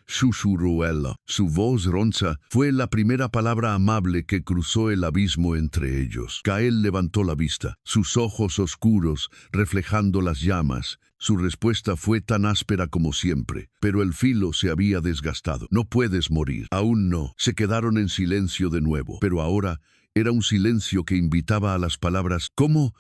susurró ella. Su voz ronza fue la primera palabra amable que cruzó el abismo entre ellos. Kael levantó la vista, sus ojos oscuros reflejando las llamas. Su respuesta fue tan áspera como siempre, pero el filo se había desgastado. No puedes morir. Aún no. Se quedaron en silencio de nuevo, pero ahora era un silencio que invitaba a las palabras. ¿Cómo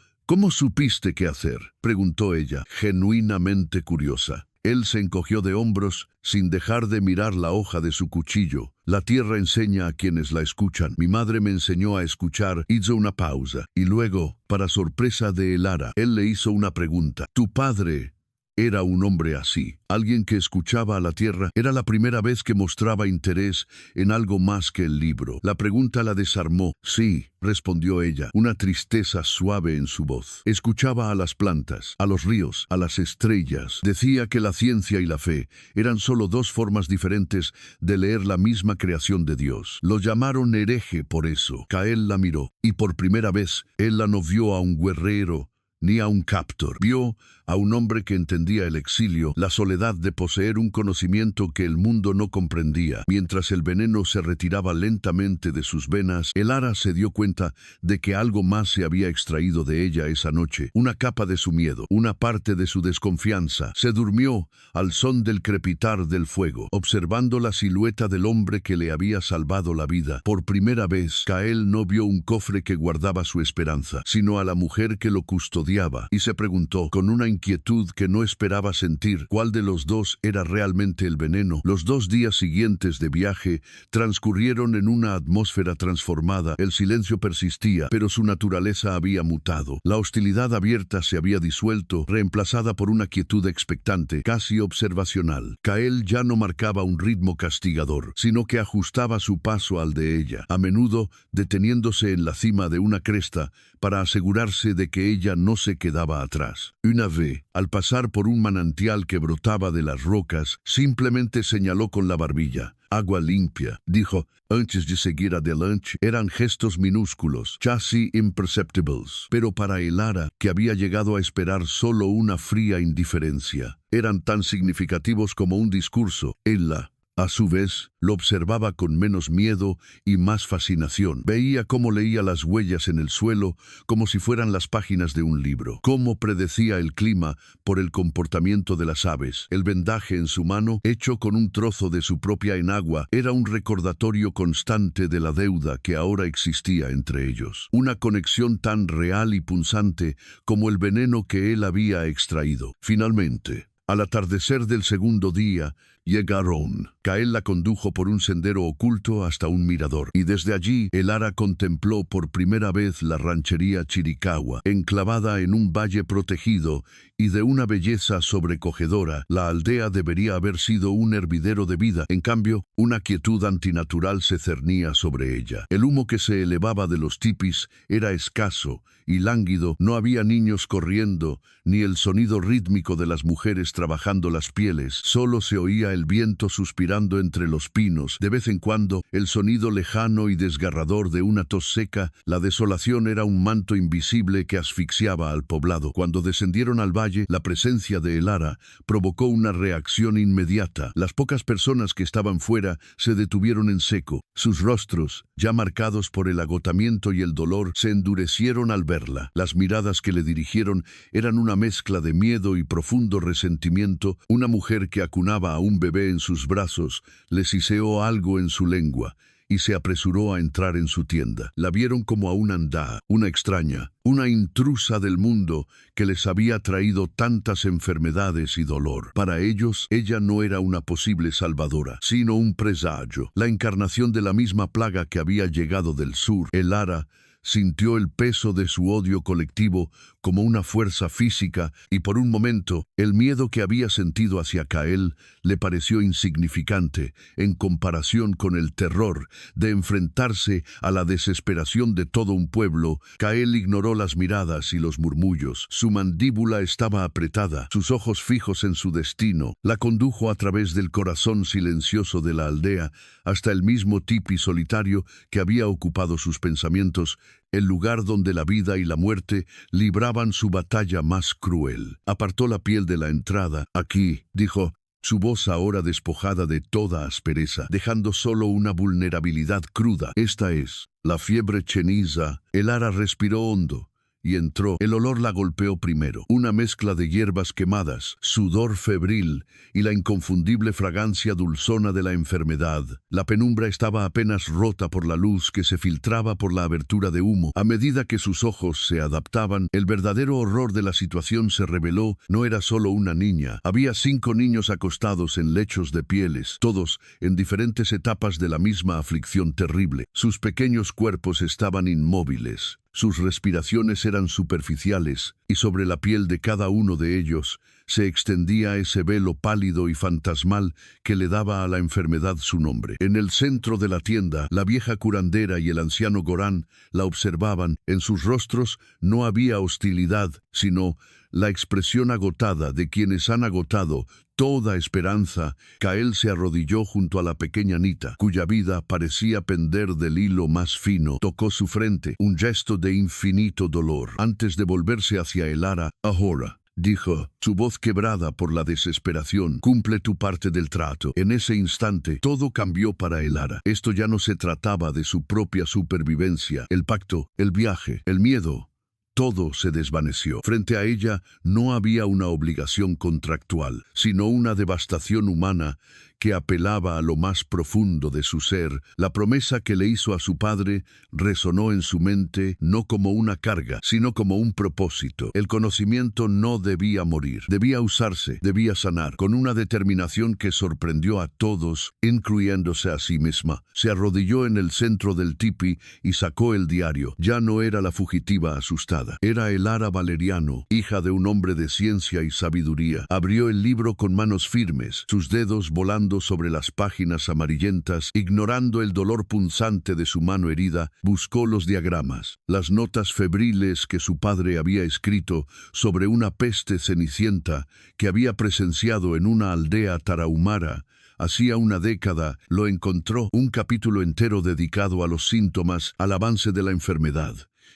supiste qué hacer?, preguntó ella, genuinamente curiosa. Él se encogió de hombros, sin dejar de mirar la hoja de su cuchillo. La tierra enseña a quienes la escuchan. Mi madre me enseñó a escuchar. Hizo una pausa. Y luego, para sorpresa de Elara, él le hizo una pregunta. ¿Tu padre era un hombre así? Alguien que escuchaba a la tierra. Era la primera vez que mostraba interés en algo más que el libro. La pregunta la desarmó. Sí, respondió ella, una tristeza suave en su voz. Escuchaba a las plantas, a los ríos, a las estrellas. Decía que la ciencia y la fe eran solo dos formas diferentes de leer la misma creación de Dios. Lo llamaron hereje por eso. Kael la miró, y por primera vez, él la no vio a un guerrero, ni a un captor. Vio a un hombre que entendía el exilio, la soledad de poseer un conocimiento que el mundo no comprendía. Mientras el veneno se retiraba lentamente de sus venas, Elara se dio cuenta de que algo más se había extraído de ella esa noche, una capa de su miedo, una parte de su desconfianza. Se durmió al son del crepitar del fuego, observando la silueta del hombre que le había salvado la vida. Por primera vez, Kael no vio un cofre que guardaba su esperanza, sino a la mujer que lo custodiaba, y se preguntó, con una inquietud que no esperaba sentir, cuál de los dos era realmente el veneno. Los 2 días siguientes de viaje transcurrieron en una atmósfera transformada. El silencio persistía, pero su naturaleza había mutado. La hostilidad abierta se había disuelto, reemplazada por una quietud expectante, casi observacional. Kael ya no marcaba un ritmo castigador, sino que ajustaba su paso al de ella, a menudo deteniéndose en la cima de una cresta para asegurarse de que ella no se quedaba atrás. Una vez, al pasar por un manantial que brotaba de las rocas, simplemente señaló con la barbilla. Agua limpia, dijo, antes de seguir adelante. Eran gestos minúsculos, casi imperceptibles, pero para Elara, que había llegado a esperar solo una fría indiferencia, eran tan significativos como un discurso. Ella, a su vez, lo observaba con menos miedo y más fascinación. Veía cómo leía las huellas en el suelo como si fueran las páginas de un libro, cómo predecía el clima por el comportamiento de las aves. El vendaje en su mano, hecho con un trozo de su propia enagua, era un recordatorio constante de la deuda que ahora existía entre ellos. Una conexión tan real y punzante como el veneno que él había extraído. Finalmente, al atardecer del segundo día, llegaron. Kael la condujo por un sendero oculto hasta un mirador, y desde allí Elara contempló por primera vez la ranchería Chiricahua, enclavada en un valle protegido y de una belleza sobrecogedora. La aldea debería haber sido un hervidero de vida. En cambio, una quietud antinatural se cernía sobre ella. El humo que se elevaba de los tipis era escaso y lánguido. No había niños corriendo, ni el sonido rítmico de las mujeres trabajando las pieles. Solo se oía el viento suspirando entre los pinos. De vez en cuando, el sonido lejano y desgarrador de una tos seca. La desolación era un manto invisible que asfixiaba al poblado. Cuando descendieron al valle, la presencia de Elara provocó una reacción inmediata. Las pocas personas que estaban fuera se detuvieron en seco. Sus rostros, ya marcados por el agotamiento y el dolor, se endurecieron al verla. Las miradas que le dirigieron eran una mezcla de miedo y profundo resentimiento. Una mujer que acunaba a un bebé en sus brazos le siseó algo en su lengua y se apresuró a entrar en su tienda. La vieron como a una andá, una extraña, una intrusa del mundo que les había traído tantas enfermedades y dolor. Para ellos, ella no era una posible salvadora, sino un presagio, la encarnación de la misma plaga que había llegado del sur. Elara sintió el peso de su odio colectivo como una fuerza física y por un momento el miedo que había sentido hacia Kael le pareció insignificante en comparación con el terror de enfrentarse a la desesperación de todo un pueblo. Kael ignoró las miradas y los murmullos. Su mandíbula estaba apretada, sus ojos fijos en su destino. La condujo a través del corazón silencioso de la aldea hasta el mismo tipi solitario que había ocupado sus pensamientos, el lugar donde la vida y la muerte libraban su batalla más cruel. Apartó la piel de la entrada. Aquí, dijo, su voz ahora despojada de toda aspereza, dejando solo una vulnerabilidad cruda. Esta es la fiebre cheniza. Elara respiró hondo y entró. El olor la golpeó primero. Una mezcla de hierbas quemadas, sudor febril y la inconfundible fragancia dulzona de la enfermedad. La penumbra estaba apenas rota por la luz que se filtraba por la abertura de humo. A medida que sus ojos se adaptaban, el verdadero horror de la situación se reveló. No era solo una niña. Había 5 niños acostados en lechos de pieles, todos en diferentes etapas de la misma aflicción terrible. Sus pequeños cuerpos estaban inmóviles. Sus respiraciones eran superficiales, y sobre la piel de cada uno de ellos se extendía ese velo pálido y fantasmal que le daba a la enfermedad su nombre. En el centro de la tienda, la vieja curandera y el anciano Gorán la observaban. En sus rostros no había hostilidad, sino la expresión agotada de quienes han agotado toda esperanza. Kael se arrodilló junto a la pequeña Nita, cuya vida parecía pender del hilo más fino. Tocó su frente, un gesto de infinito dolor. Antes de volverse hacia Elara, ahora, dijo, su voz quebrada por la desesperación, cumple tu parte del trato. En ese instante, todo cambió para Elara. Esto ya no se trataba de su propia supervivencia. El pacto, el viaje, el miedo. Todo se desvaneció. Frente a ella no había una obligación contractual, sino una devastación humana que apelaba a lo más profundo de su ser. La promesa que le hizo a su padre resonó en su mente no como una carga, sino como un propósito. El conocimiento no debía morir, debía usarse, debía sanar, con una determinación que sorprendió a todos, incluyéndose a sí misma. Se arrodilló en el centro del tipi y sacó el diario. Ya no era la fugitiva asustada. Era Elara Valeriano, hija de un hombre de ciencia y sabiduría. Abrió el libro con manos firmes, sus dedos volando sobre las páginas amarillentas. Ignorando el dolor punzante de su mano herida, buscó los diagramas, las notas febriles que su padre había escrito sobre una peste cenicienta que había presenciado en una aldea tarahumara. Hacía una década lo encontró, un capítulo entero dedicado a los síntomas, al avance de la enfermedad.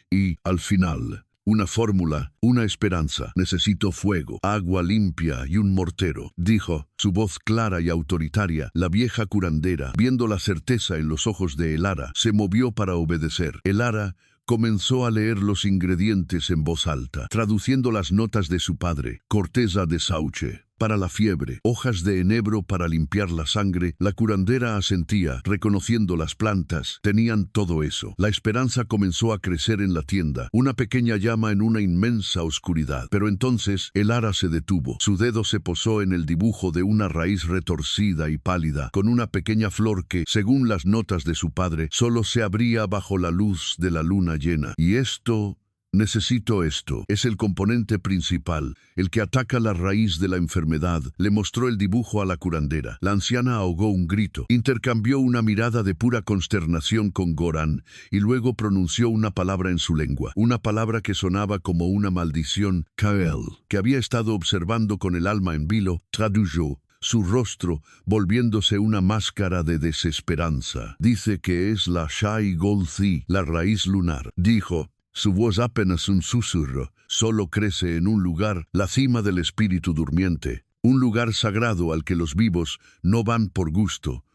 Y, al final, una fórmula, una esperanza. Necesito fuego, agua limpia y un mortero, dijo, su voz clara y autoritaria. La vieja curandera, viendo la certeza en los ojos de Elara, se movió para obedecer. Elara comenzó a leer los ingredientes en voz alta, traduciendo las notas de su padre. Corteza de sauche para la fiebre, hojas de enebro para limpiar la sangre. La curandera asentía, reconociendo las plantas. Tenían todo eso. La esperanza comenzó a crecer en la tienda, una pequeña llama en una inmensa oscuridad. Pero entonces Elara se detuvo. Su dedo se posó en el dibujo de una raíz retorcida y pálida, con una pequeña flor que, según las notas de su padre, solo se abría bajo la luz de la luna llena. Y esto... Necesito esto. Es el componente principal, el que ataca la raíz de la enfermedad. Le mostró el dibujo a la curandera. La anciana ahogó un grito. Intercambió una mirada de pura consternación con Goran y luego pronunció una palabra en su lengua. Una palabra que sonaba como una maldición. Kael, que había estado observando con el alma en vilo, tradujo su rostro, volviéndose una máscara de desesperanza. Dice que es la Shai Golthi, la raíz lunar. Dijo. Su voz apenas un susurro, solo crece en un lugar, la cima del espíritu durmiente, un lugar sagrado al que los vivos no van por gusto,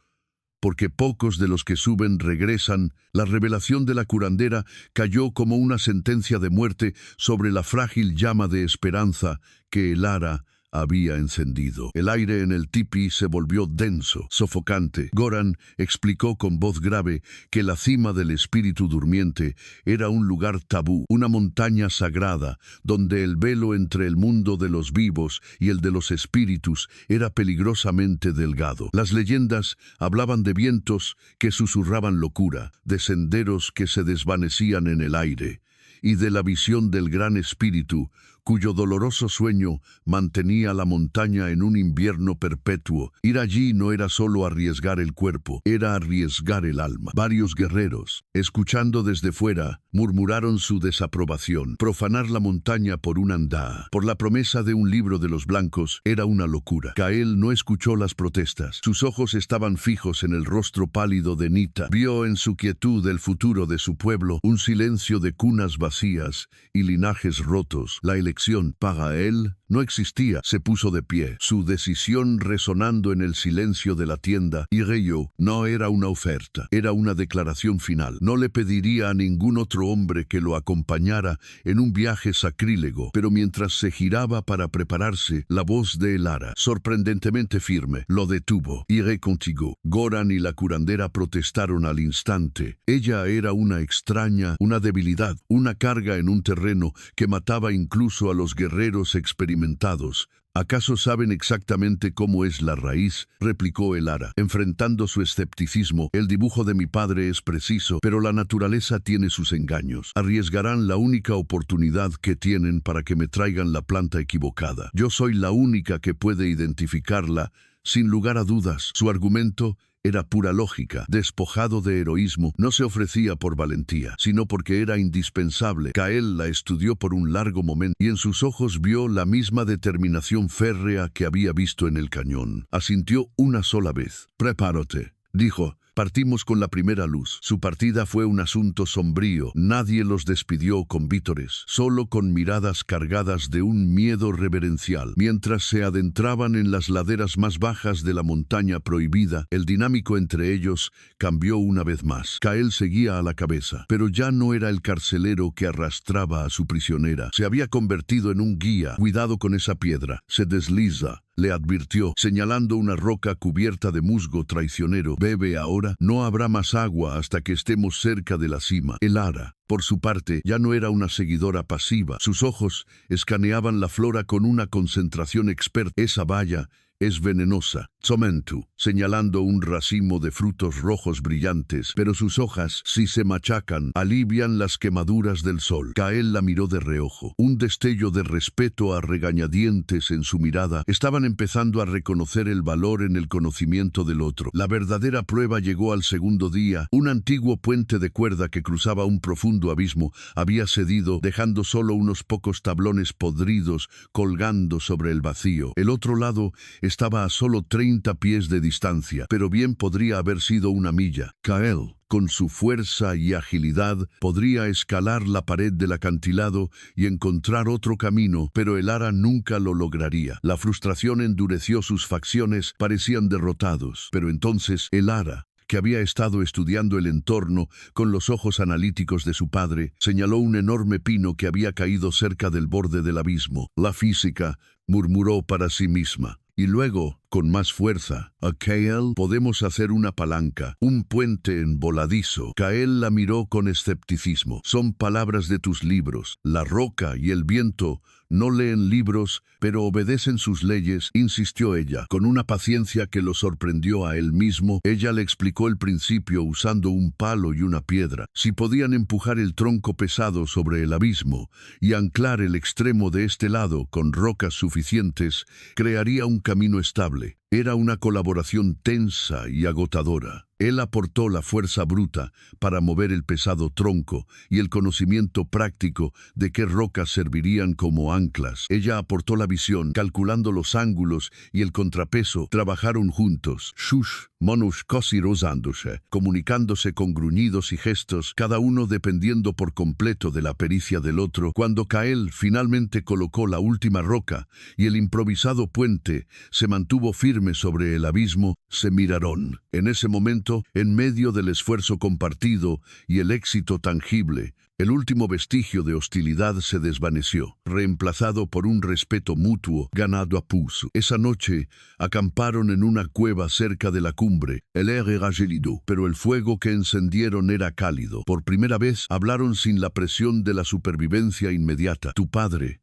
porque pocos de los que suben regresan. La revelación de la curandera cayó como una sentencia de muerte sobre la frágil llama de esperanza que Elara había encendido. El aire en el tipi se volvió denso, sofocante. Goran explicó con voz grave que la cima del espíritu durmiente era un lugar tabú, una montaña sagrada, donde el velo entre el mundo de los vivos y el de los espíritus era peligrosamente delgado. Las leyendas hablaban de vientos que susurraban locura, de senderos que se desvanecían en el aire, y de la visión del gran espíritu, cuyo doloroso sueño mantenía la montaña en un invierno perpetuo. Ir allí no era solo arriesgar el cuerpo, era arriesgar el alma. Varios guerreros, escuchando desde fuera, murmuraron su desaprobación. Profanar la montaña por un andá, por la promesa de un libro de los blancos, era una locura. Kael no escuchó las protestas. Sus ojos estaban fijos en el rostro pálido de Nita. Vio en su quietud el futuro de su pueblo, un silencio de cunas vacías y linajes rotos. La elección para él no existía. Se puso de pie, su decisión resonando en el silencio de la tienda, y Reyo no era una oferta, era una declaración final. No le pediría a ningún otro hombre que lo acompañara en un viaje sacrílego, pero mientras se giraba para prepararse, la voz de Elara, sorprendentemente firme, lo detuvo. Iré contigo. Goran y la curandera protestaron al instante. Ella era una extraña, una debilidad, una carga en un terreno que mataba incluso a los guerreros experimentados. ¿Acaso saben exactamente cómo es la raíz?, replicó Elara, enfrentando su escepticismo. El dibujo de mi padre es preciso, pero la naturaleza tiene sus engaños. Arriesgarán la única oportunidad que tienen para que me traigan la planta equivocada. Yo soy la única que puede identificarla, sin lugar a dudas. Su argumento era pura lógica. Despojado de heroísmo, no se ofrecía por valentía, sino porque era indispensable. Kael la estudió por un largo momento y en sus ojos vio la misma determinación férrea que había visto en el cañón. Asintió una sola vez. «Prepárate», dijo. Partimos con la primera luz. Su partida fue un asunto sombrío. Nadie los despidió con vítores, solo con miradas cargadas de un miedo reverencial. Mientras se adentraban en las laderas más bajas de la montaña prohibida, el dinámico entre ellos cambió una vez más. Kael seguía a la cabeza, pero ya no era el carcelero que arrastraba a su prisionera. Se había convertido en un guía. «Cuidado con esa piedra. Se desliza», le advirtió, señalando una roca cubierta de musgo traicionero. «Bebe ahora, no habrá más agua hasta que estemos cerca de la cima». Elara, por su parte, ya no era una seguidora pasiva. Sus ojos escaneaban la flora con una concentración experta. «Esa valla es venenosa», Tsomentu, señalando un racimo de frutos rojos brillantes, «pero sus hojas, si se machacan, alivian las quemaduras del sol». Kael la miró de reojo. Un destello de respeto a regañadientes en su mirada. Estaban empezando a reconocer el valor en el conocimiento del otro. La verdadera prueba llegó al segundo día. Un antiguo puente de cuerda que cruzaba un profundo abismo había cedido, dejando solo unos pocos tablones podridos colgando sobre el vacío. El otro lado estaba a solo 30 pies de distancia, pero bien podría haber sido una milla. Kael, con su fuerza y agilidad, podría escalar la pared del acantilado y encontrar otro camino, pero Elara nunca lo lograría. La frustración endureció sus facciones, parecían derrotados. Pero entonces Elara, que había estado estudiando el entorno con los ojos analíticos de su padre, señaló un enorme pino que había caído cerca del borde del abismo. «La física», murmuró para sí misma. Y luego, con más fuerza, «A Kael podemos hacer una palanca, un puente en voladizo». Kael la miró con escepticismo. «Son palabras de tus libros. La roca y el viento no leen libros, pero obedecen sus leyes», insistió ella, con una paciencia que lo sorprendió a él mismo. Ella le explicó el principio usando un palo y una piedra. Si podían empujar el tronco pesado sobre el abismo y anclar el extremo de este lado con rocas suficientes, crearía un camino estable. Era una colaboración tensa y agotadora. Él aportó la fuerza bruta para mover el pesado tronco y el conocimiento práctico de qué rocas servirían como anclas. Ella aportó la visión, calculando los ángulos y el contrapeso. Trabajaron juntos, shush, monush casi rozándose, comunicándose con gruñidos y gestos, cada uno dependiendo por completo de la pericia del otro. Cuando Kael finalmente colocó la última roca y el improvisado puente se mantuvo firme sobre el abismo, se miraron. En ese momento, en medio del esfuerzo compartido y el éxito tangible, el último vestigio de hostilidad se desvaneció, reemplazado por un respeto mutuo ganado a pulso. Esa noche acamparon en una cueva cerca de la cumbre. El aire era gélido, pero el fuego que encendieron era cálido. Por primera vez hablaron sin la presión de la supervivencia inmediata. «Tu padre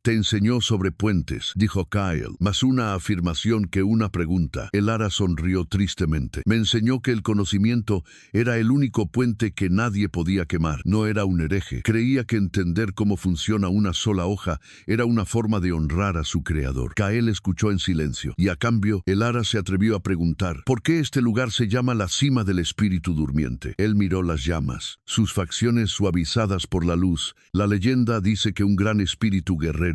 te enseñó sobre puentes», dijo Kael, más una afirmación que una pregunta. Elara sonrió tristemente. «Me enseñó que el conocimiento era el único puente que nadie podía quemar. No era un hereje. Creía que entender cómo funciona una sola hoja era una forma de honrar a su creador». Kael escuchó en silencio, y a cambio, Elara se atrevió a preguntar, «¿Por qué este lugar se llama la cima del espíritu durmiente?». Él miró las llamas, sus facciones suavizadas por la luz. «La leyenda dice que un gran espíritu guerrero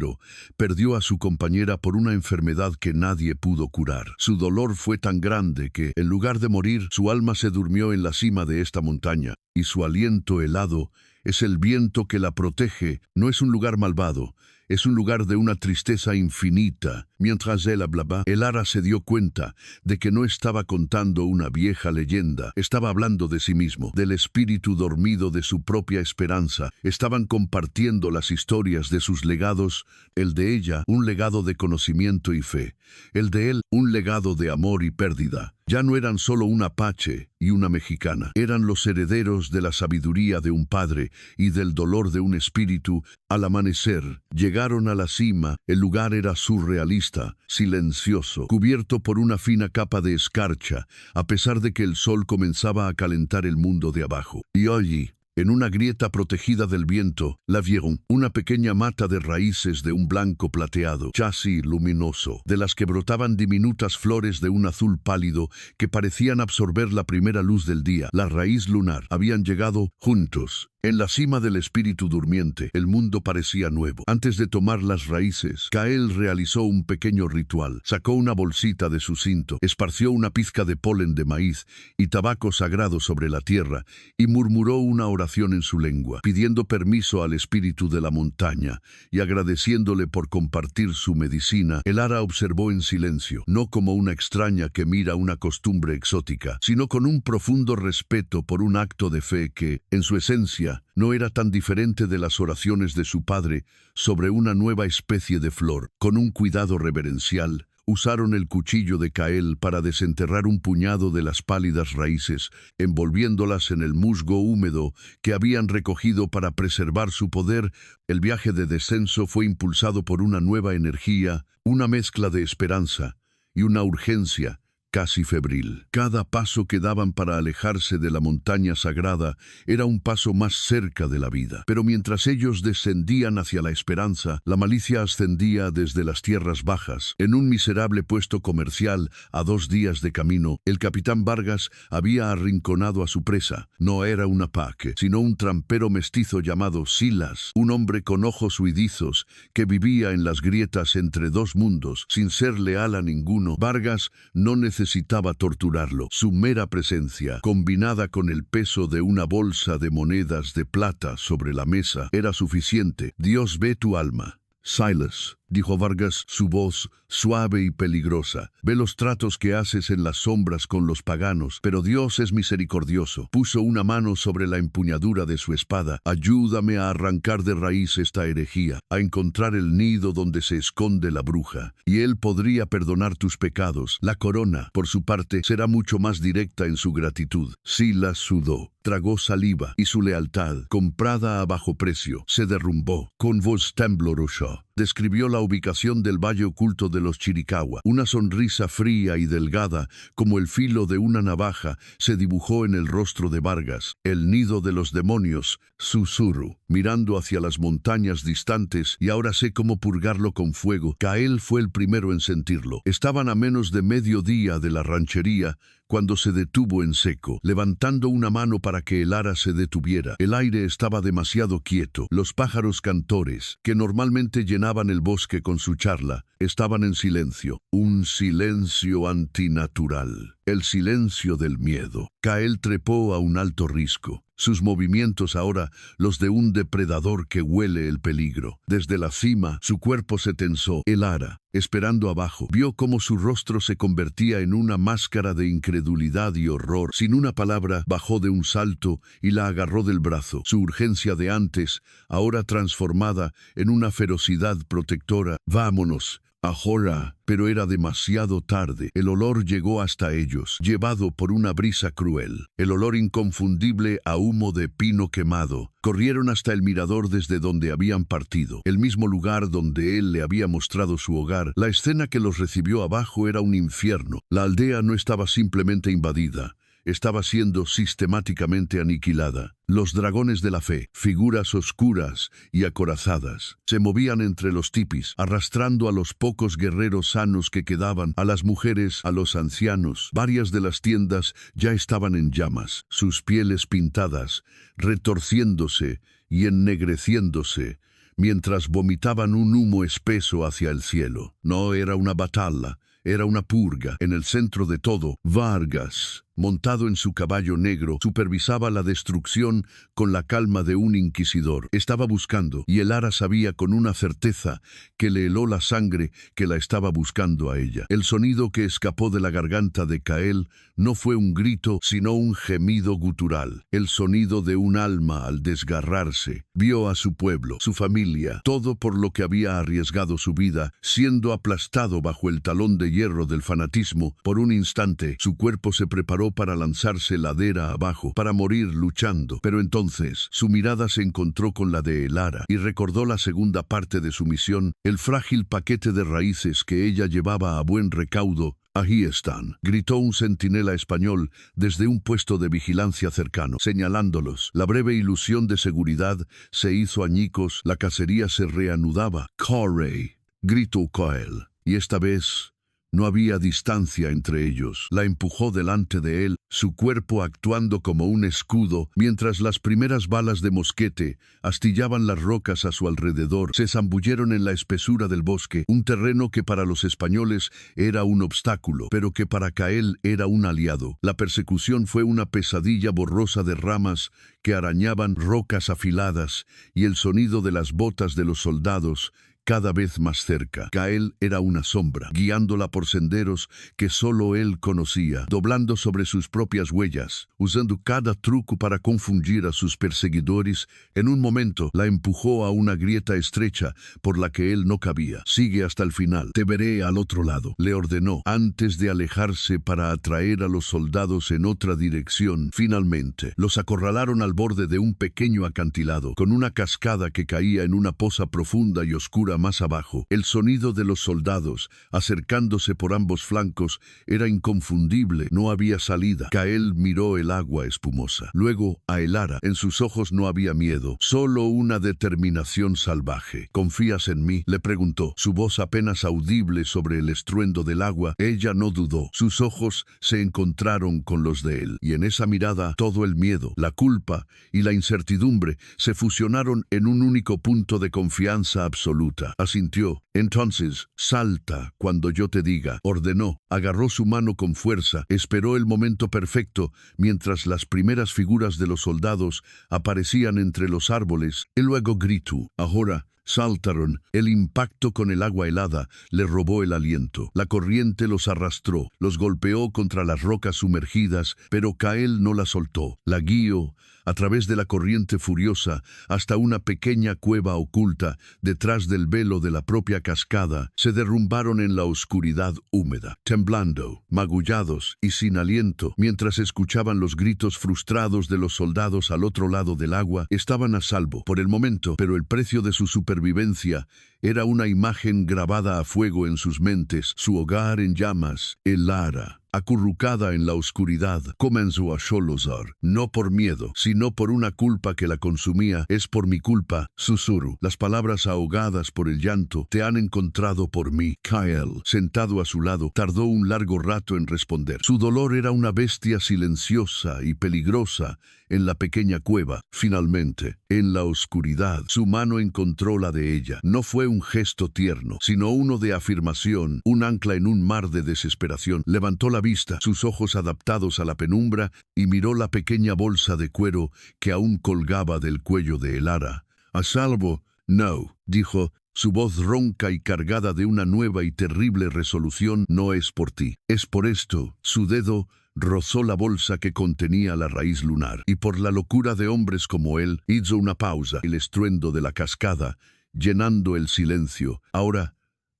perdió a su compañera por una enfermedad que nadie pudo curar. Su dolor fue tan grande que, en lugar de morir, su alma se durmió en la cima de esta montaña, y su aliento helado es el viento que la protege. No es un lugar malvado, es un lugar de una tristeza infinita». Mientras él hablaba, Elara se dio cuenta de que no estaba contando una vieja leyenda. Estaba hablando de sí mismo, del espíritu dormido de su propia esperanza. Estaban compartiendo las historias de sus legados, el de ella, un legado de conocimiento y fe, el de él, un legado de amor y pérdida. Ya no eran solo un apache y una mexicana, eran los herederos de la sabiduría de un padre y del dolor de un espíritu. Al amanecer, llegaron a la cima. El lugar era surrealista, silencioso, cubierto por una fina capa de escarcha, a pesar de que el sol comenzaba a calentar el mundo de abajo. «Y allí», En una grieta protegida del viento, la vieron, una pequeña mata de raíces de un blanco plateado, casi luminoso, de las que brotaban diminutas flores de un azul pálido que parecían absorber la primera luz del día. La raíz lunar. Habían llegado juntos. En la cima del espíritu durmiente, el mundo parecía nuevo. Antes de tomar las raíces, Kael realizó un pequeño ritual. Sacó una bolsita de su cinto, esparció una pizca de polen de maíz y tabaco sagrado sobre la tierra y murmuró una oración en su lengua, pidiendo permiso al espíritu de la montaña y agradeciéndole por compartir su medicina. El ara observó en silencio, no como una extraña que mira una costumbre exótica, sino con un profundo respeto por un acto de fe que, en su esencia, no era tan diferente de las oraciones de su padre sobre una nueva especie de flor. Con un cuidado reverencial, usaron el cuchillo de Kael para desenterrar un puñado de las pálidas raíces, envolviéndolas en el musgo húmedo que habían recogido para preservar su poder. El viaje de descenso fue impulsado por una nueva energía, una mezcla de esperanza y una urgencia casi febril. Cada paso que daban para alejarse de la montaña sagrada era un paso más cerca de la vida. Pero mientras ellos descendían hacia la esperanza, la malicia ascendía desde las tierras bajas. En un miserable puesto comercial, a 2 días de camino, el capitán Vargas había arrinconado a su presa. No era una paque, sino un trampero mestizo llamado Silas, un hombre con ojos huidizos que vivía en las grietas entre 2 mundos, sin ser leal a ninguno. Vargas no necesitaba torturarlo. Su mera presencia, combinada con el peso de una bolsa de monedas de plata sobre la mesa, era suficiente. Dios ve tu alma. Silas, dijo Vargas, su voz suave y peligrosa. Ve los tratos que haces en las sombras con los paganos, pero Dios es misericordioso. Puso una mano sobre la empuñadura de su espada. Ayúdame a arrancar de raíz esta herejía, a encontrar el nido donde se esconde la bruja, y Él podría perdonar tus pecados. La corona, por su parte, será mucho más directa en su gratitud. Silas sudó, tragó saliva, y su lealtad, comprada a bajo precio, se derrumbó. Con voz temblorosa, describió la ubicación del valle oculto de los Chiricahua. Una sonrisa fría y delgada, como el filo de una navaja, se dibujó en el rostro de Vargas. El nido de los demonios, susurró, mirando hacia las montañas distantes, y ahora sé cómo purgarlo con fuego. Kael fue el primero en sentirlo. Estaban a menos de mediodía de la ranchería, cuando se detuvo en seco, levantando una mano para que el ara se detuviera. El aire estaba demasiado quieto. Los pájaros cantores, que normalmente llenaban el bosque con su charla, estaban en silencio. Un silencio antinatural. El silencio del miedo. Kael trepó a un alto risco. Sus movimientos ahora los de un depredador que huele el peligro. Desde la cima, su cuerpo se tensó. El ara, esperando abajo, vio cómo su rostro se convertía en una máscara de incredulidad y horror. Sin una palabra, bajó de un salto y la agarró del brazo. Su urgencia de antes, ahora transformada en una ferocidad protectora. «Vámonos. Ahora», pero era demasiado tarde. El olor llegó hasta ellos, llevado por una brisa cruel. El olor inconfundible a humo de pino quemado. Corrieron hasta el mirador desde donde habían partido, el mismo lugar donde él le había mostrado su hogar. La escena que los recibió abajo era un infierno. La aldea no estaba simplemente invadida. Estaba siendo sistemáticamente aniquilada. Los dragones de la fe, figuras oscuras y acorazadas, se movían entre los tipis, arrastrando a los pocos guerreros sanos que quedaban, a las mujeres, a los ancianos. Varias de las tiendas ya estaban en llamas, sus pieles pintadas, retorciéndose y ennegreciéndose, mientras vomitaban un humo espeso hacia el cielo. No era una batalla, era una purga. En el centro de todo, Vargas, montado en su caballo negro, supervisaba la destrucción con la calma de un inquisidor. Estaba buscando, y el ara sabía con una certeza que le heló la sangre que la estaba buscando a ella. El sonido que escapó de la garganta de Kael no fue un grito, sino un gemido gutural. El sonido de un alma al desgarrarse. Vio a su pueblo, su familia, todo por lo que había arriesgado su vida, siendo aplastado bajo el talón de hierro del fanatismo. Por un instante, su cuerpo se preparó para lanzarse ladera abajo, para morir luchando. Pero entonces, su mirada se encontró con la de el ara, y recordó la segunda parte de su misión, el frágil paquete de raíces que ella llevaba a buen recaudo Ahí están, gritó un centinela español desde un puesto de vigilancia cercano, señalándolos. La breve ilusión de seguridad se hizo añicos, la cacería se reanudaba. ¡Corre!, gritó Kael, y esta vez no había distancia entre ellos. La empujó delante de él, su cuerpo actuando como un escudo, mientras las primeras balas de mosquete astillaban las rocas a su alrededor. Se zambulleron en la espesura del bosque, un terreno que para los españoles era un obstáculo, pero que para Kael era un aliado. La persecución fue una pesadilla borrosa de ramas que arañaban rocas afiladas y el sonido de las botas de los soldados cada vez más cerca. Kael era una sombra, guiándola por senderos que solo él conocía, doblando sobre sus propias huellas, usando cada truco para confundir a sus perseguidores. En un momento la empujó a una grieta estrecha por la que él no cabía. «Sigue hasta el final. Te veré al otro lado», le ordenó, antes de alejarse para atraer a los soldados en otra dirección. Finalmente, los acorralaron al borde de un pequeño acantilado, con una cascada que caía en una poza profunda y oscura más abajo. El sonido de los soldados, acercándose por ambos flancos, era inconfundible. No había salida. Kael miró el agua espumosa. Luego a Elara. En sus ojos no había miedo, solo una determinación salvaje. «¿Confías en mí?», le preguntó, su voz apenas audible sobre el estruendo del agua. Ella no dudó. Sus ojos se encontraron con los de él, y en esa mirada todo el miedo, la culpa y la incertidumbre se fusionaron en un único punto de confianza absoluta. Asintió. «Entonces, salta cuando yo te diga», ordenó. Agarró su mano con fuerza, esperó el momento perfecto, mientras las primeras figuras de los soldados aparecían entre los árboles, y luego gritó. Ahora saltaron. El impacto con el agua helada le robó el aliento. La corriente los arrastró, los golpeó contra las rocas sumergidas, pero Kael no la soltó. La guió a través de la corriente furiosa hasta una pequeña cueva oculta detrás del velo de la propia cascada. Se derrumbaron en la oscuridad húmeda, temblando, magullados y sin aliento, mientras escuchaban los gritos frustrados de los soldados al otro lado del agua. Estaban a salvo por el momento, pero el precio de su supervivencia era una imagen grabada a fuego en sus mentes, su hogar en llamas. Elara, acurrucada en la oscuridad, comenzó a sollozar, no por miedo, sino por una culpa que la consumía. «Es por mi culpa», susurró, las palabras ahogadas por el llanto. «Te han encontrado por mí». Kael, sentado a su lado, tardó un largo rato en responder. Su dolor era una bestia silenciosa y peligrosa en la pequeña cueva. Finalmente, en la oscuridad, su mano encontró la de ella. No fue un gesto tierno, sino uno de afirmación, un ancla en un mar de desesperación. Levantó la vista, sus ojos adaptados a la penumbra, y miró la pequeña bolsa de cuero que aún colgaba del cuello de Elara. «¿A salvo?» «No», dijo, su voz ronca y cargada de una nueva y terrible resolución. «No es por ti, es por esto». Su dedo rozó la bolsa que contenía la raíz lunar, y por la locura de hombres como él, hizo una pausa. El estruendo de la cascada, llenando el silencio. «Ahora,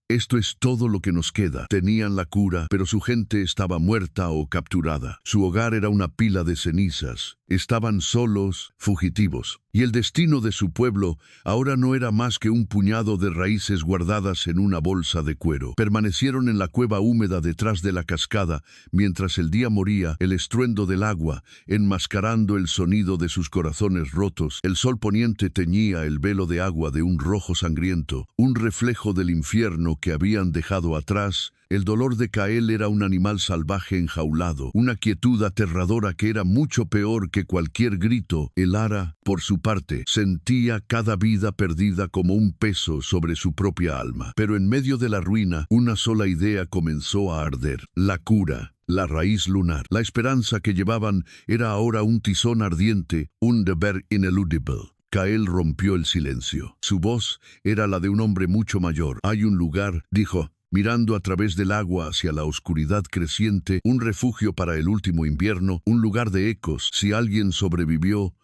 esto es todo lo que nos queda». Tenían la cura, pero su gente estaba muerta o capturada. Su hogar era una pila de cenizas. Estaban solos, fugitivos. Y el destino de su pueblo ahora no era más que un puñado de raíces guardadas en una bolsa de cuero. Permanecieron en la cueva húmeda detrás de la cascada, mientras el día moría, el estruendo del agua, enmascarando el sonido de sus corazones rotos. El sol poniente teñía el velo de agua de un rojo sangriento, un reflejo del infierno que habían dejado atrás. El dolor de Kael era un animal salvaje enjaulado, una quietud aterradora que era mucho peor que cualquier grito. Elara, por su parte, sentía cada vida perdida como un peso sobre su propia alma. Pero en medio de la ruina, una sola idea comenzó a arder: la cura. La raíz lunar. La esperanza que llevaban era ahora un tizón ardiente, un deber ineludible. Kael rompió el silencio. Su voz era la de un hombre mucho mayor. «Hay un lugar», dijo, mirando a través del agua hacia la oscuridad creciente, «un refugio para el último invierno, un lugar de ecos. Si alguien sobrevivió,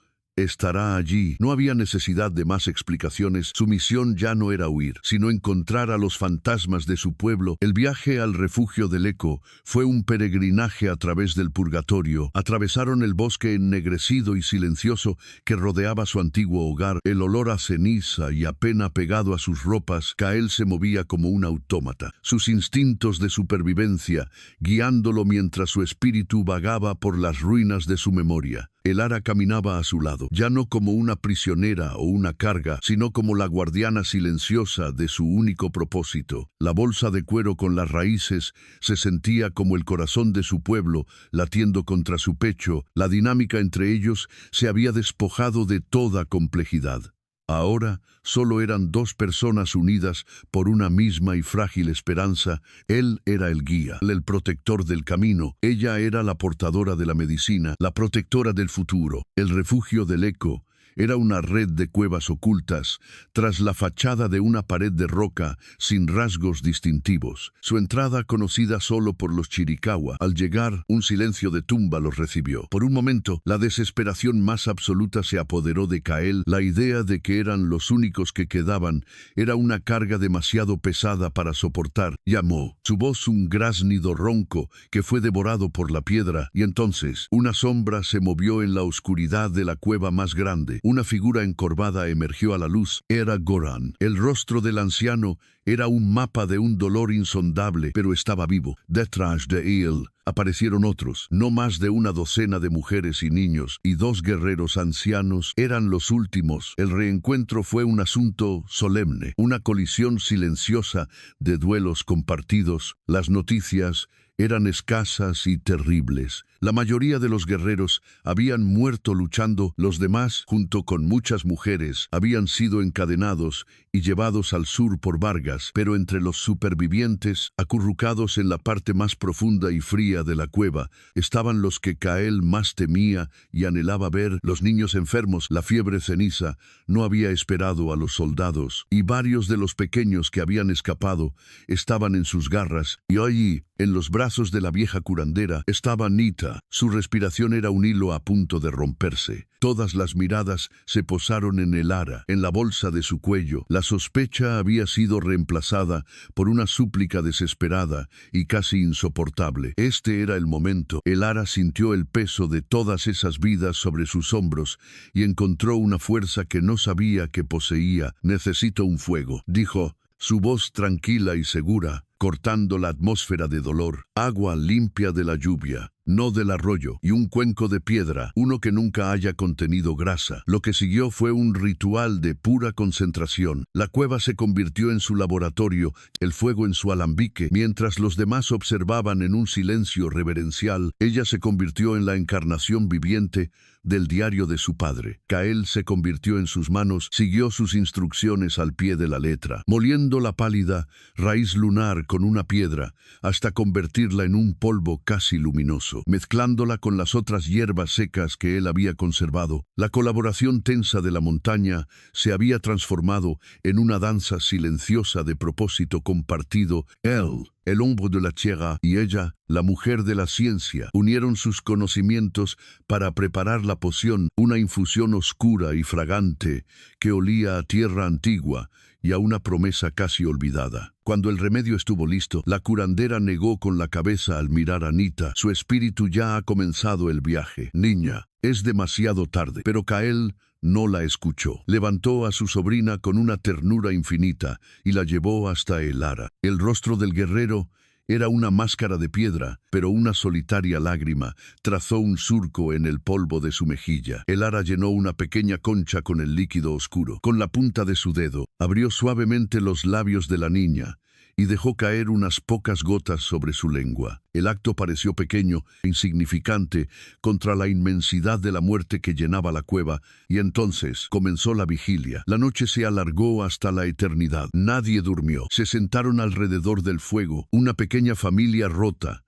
estará allí. No había necesidad de más explicaciones. Su misión ya no era huir, sino encontrar a los fantasmas de su pueblo. El viaje al refugio del eco fue un peregrinaje a través del purgatorio. Atravesaron el bosque ennegrecido y silencioso que rodeaba su antiguo hogar. El olor a ceniza y a pena pegado a sus ropas, Kael se movía como un autómata. Sus instintos de supervivencia, guiándolo mientras su espíritu vagaba por las ruinas de su memoria. Elara caminaba a su lado, ya no como una prisionera o una carga, sino como la guardiana silenciosa de su único propósito. La bolsa de cuero con las raíces se sentía como el corazón de su pueblo, latiendo contra su pecho. La dinámica entre ellos se había despojado de toda complejidad. Ahora solo eran dos personas unidas por una misma y frágil esperanza. Él era el guía, el protector del camino. Ella era la portadora de la medicina, la protectora del futuro. El refugio del eco era una red de cuevas ocultas, tras la fachada de una pared de roca sin rasgos distintivos. Su entrada, conocida solo por los Chiricahua, al llegar, un silencio de tumba los recibió. Por un momento, la desesperación más absoluta se apoderó de Kael. La idea de que eran los únicos que quedaban era una carga demasiado pesada para soportar. Llamó, su voz un graznido ronco que fue devorado por la piedra, y entonces una sombra se movió en la oscuridad de la cueva más grande. Una figura encorvada emergió a la luz. Era Goran. El rostro del anciano era un mapa de un dolor insondable, pero estaba vivo. Detrás de él aparecieron otros, no más de una docena de mujeres y niños, y dos guerreros ancianos eran los últimos. El reencuentro fue un asunto solemne, una colisión silenciosa de duelos compartidos. Las noticias eran escasas y terribles. La mayoría de los guerreros habían muerto luchando, los demás, junto con muchas mujeres, habían sido encadenados y llevados al sur por Vargas, pero entre los supervivientes, acurrucados en la parte más profunda y fría de la cueva, estaban los que Kael más temía y anhelaba ver, los niños enfermos. La fiebre ceniza no había esperado a los soldados, y varios de los pequeños que habían escapado estaban en sus garras, y allí, en los brazos de la vieja curandera, estaba Nita. Su respiración era un hilo a punto de romperse. Todas las miradas se posaron en Elara, en la bolsa de su cuello. La sospecha había sido reemplazada por una súplica desesperada y casi insoportable. Este era el momento. Elara sintió el peso de todas esas vidas sobre sus hombros y encontró una fuerza que no sabía que poseía. «Necesito un fuego», dijo, su voz tranquila y segura, cortando la atmósfera de dolor. «Agua limpia de la lluvia, no del arroyo, y un cuenco de piedra, uno que nunca haya contenido grasa». Lo que siguió fue un ritual de pura concentración. La cueva se convirtió en su laboratorio, el fuego en su alambique. Mientras los demás observaban en un silencio reverencial, ella se convirtió en la encarnación viviente del diario de su padre. Kael se convirtió en sus manos, siguió sus instrucciones al pie de la letra, moliendo la pálida raíz lunar con una piedra hasta convertirla en un polvo casi luminoso, mezclándola con las otras hierbas secas que él había conservado. La colaboración tensa de la montaña se había transformado en una danza silenciosa de propósito compartido. Él, el hombre de la tierra, y ella, la mujer de la ciencia, unieron sus conocimientos para preparar la poción, una infusión oscura y fragante que olía a tierra antigua y a una promesa casi olvidada. Cuando el remedio estuvo listo, la curandera negó con la cabeza al mirar a Nita. Su espíritu ya ha comenzado el viaje. «Niña, es demasiado tarde». Pero Kael no la escuchó. Levantó a su sobrina con una ternura infinita y la llevó hasta Elara. El rostro del guerrero era una máscara de piedra, pero una solitaria lágrima trazó un surco en el polvo de su mejilla. Elara llenó una pequeña concha con el líquido oscuro. Con la punta de su dedo, abrió suavemente los labios de la niña y dejó caer unas pocas gotas sobre su lengua. El acto pareció pequeño e insignificante contra la inmensidad de la muerte que llenaba la cueva, y entonces comenzó la vigilia. La noche se alargó hasta la eternidad. Nadie durmió. Se sentaron alrededor del fuego, una pequeña familia rota,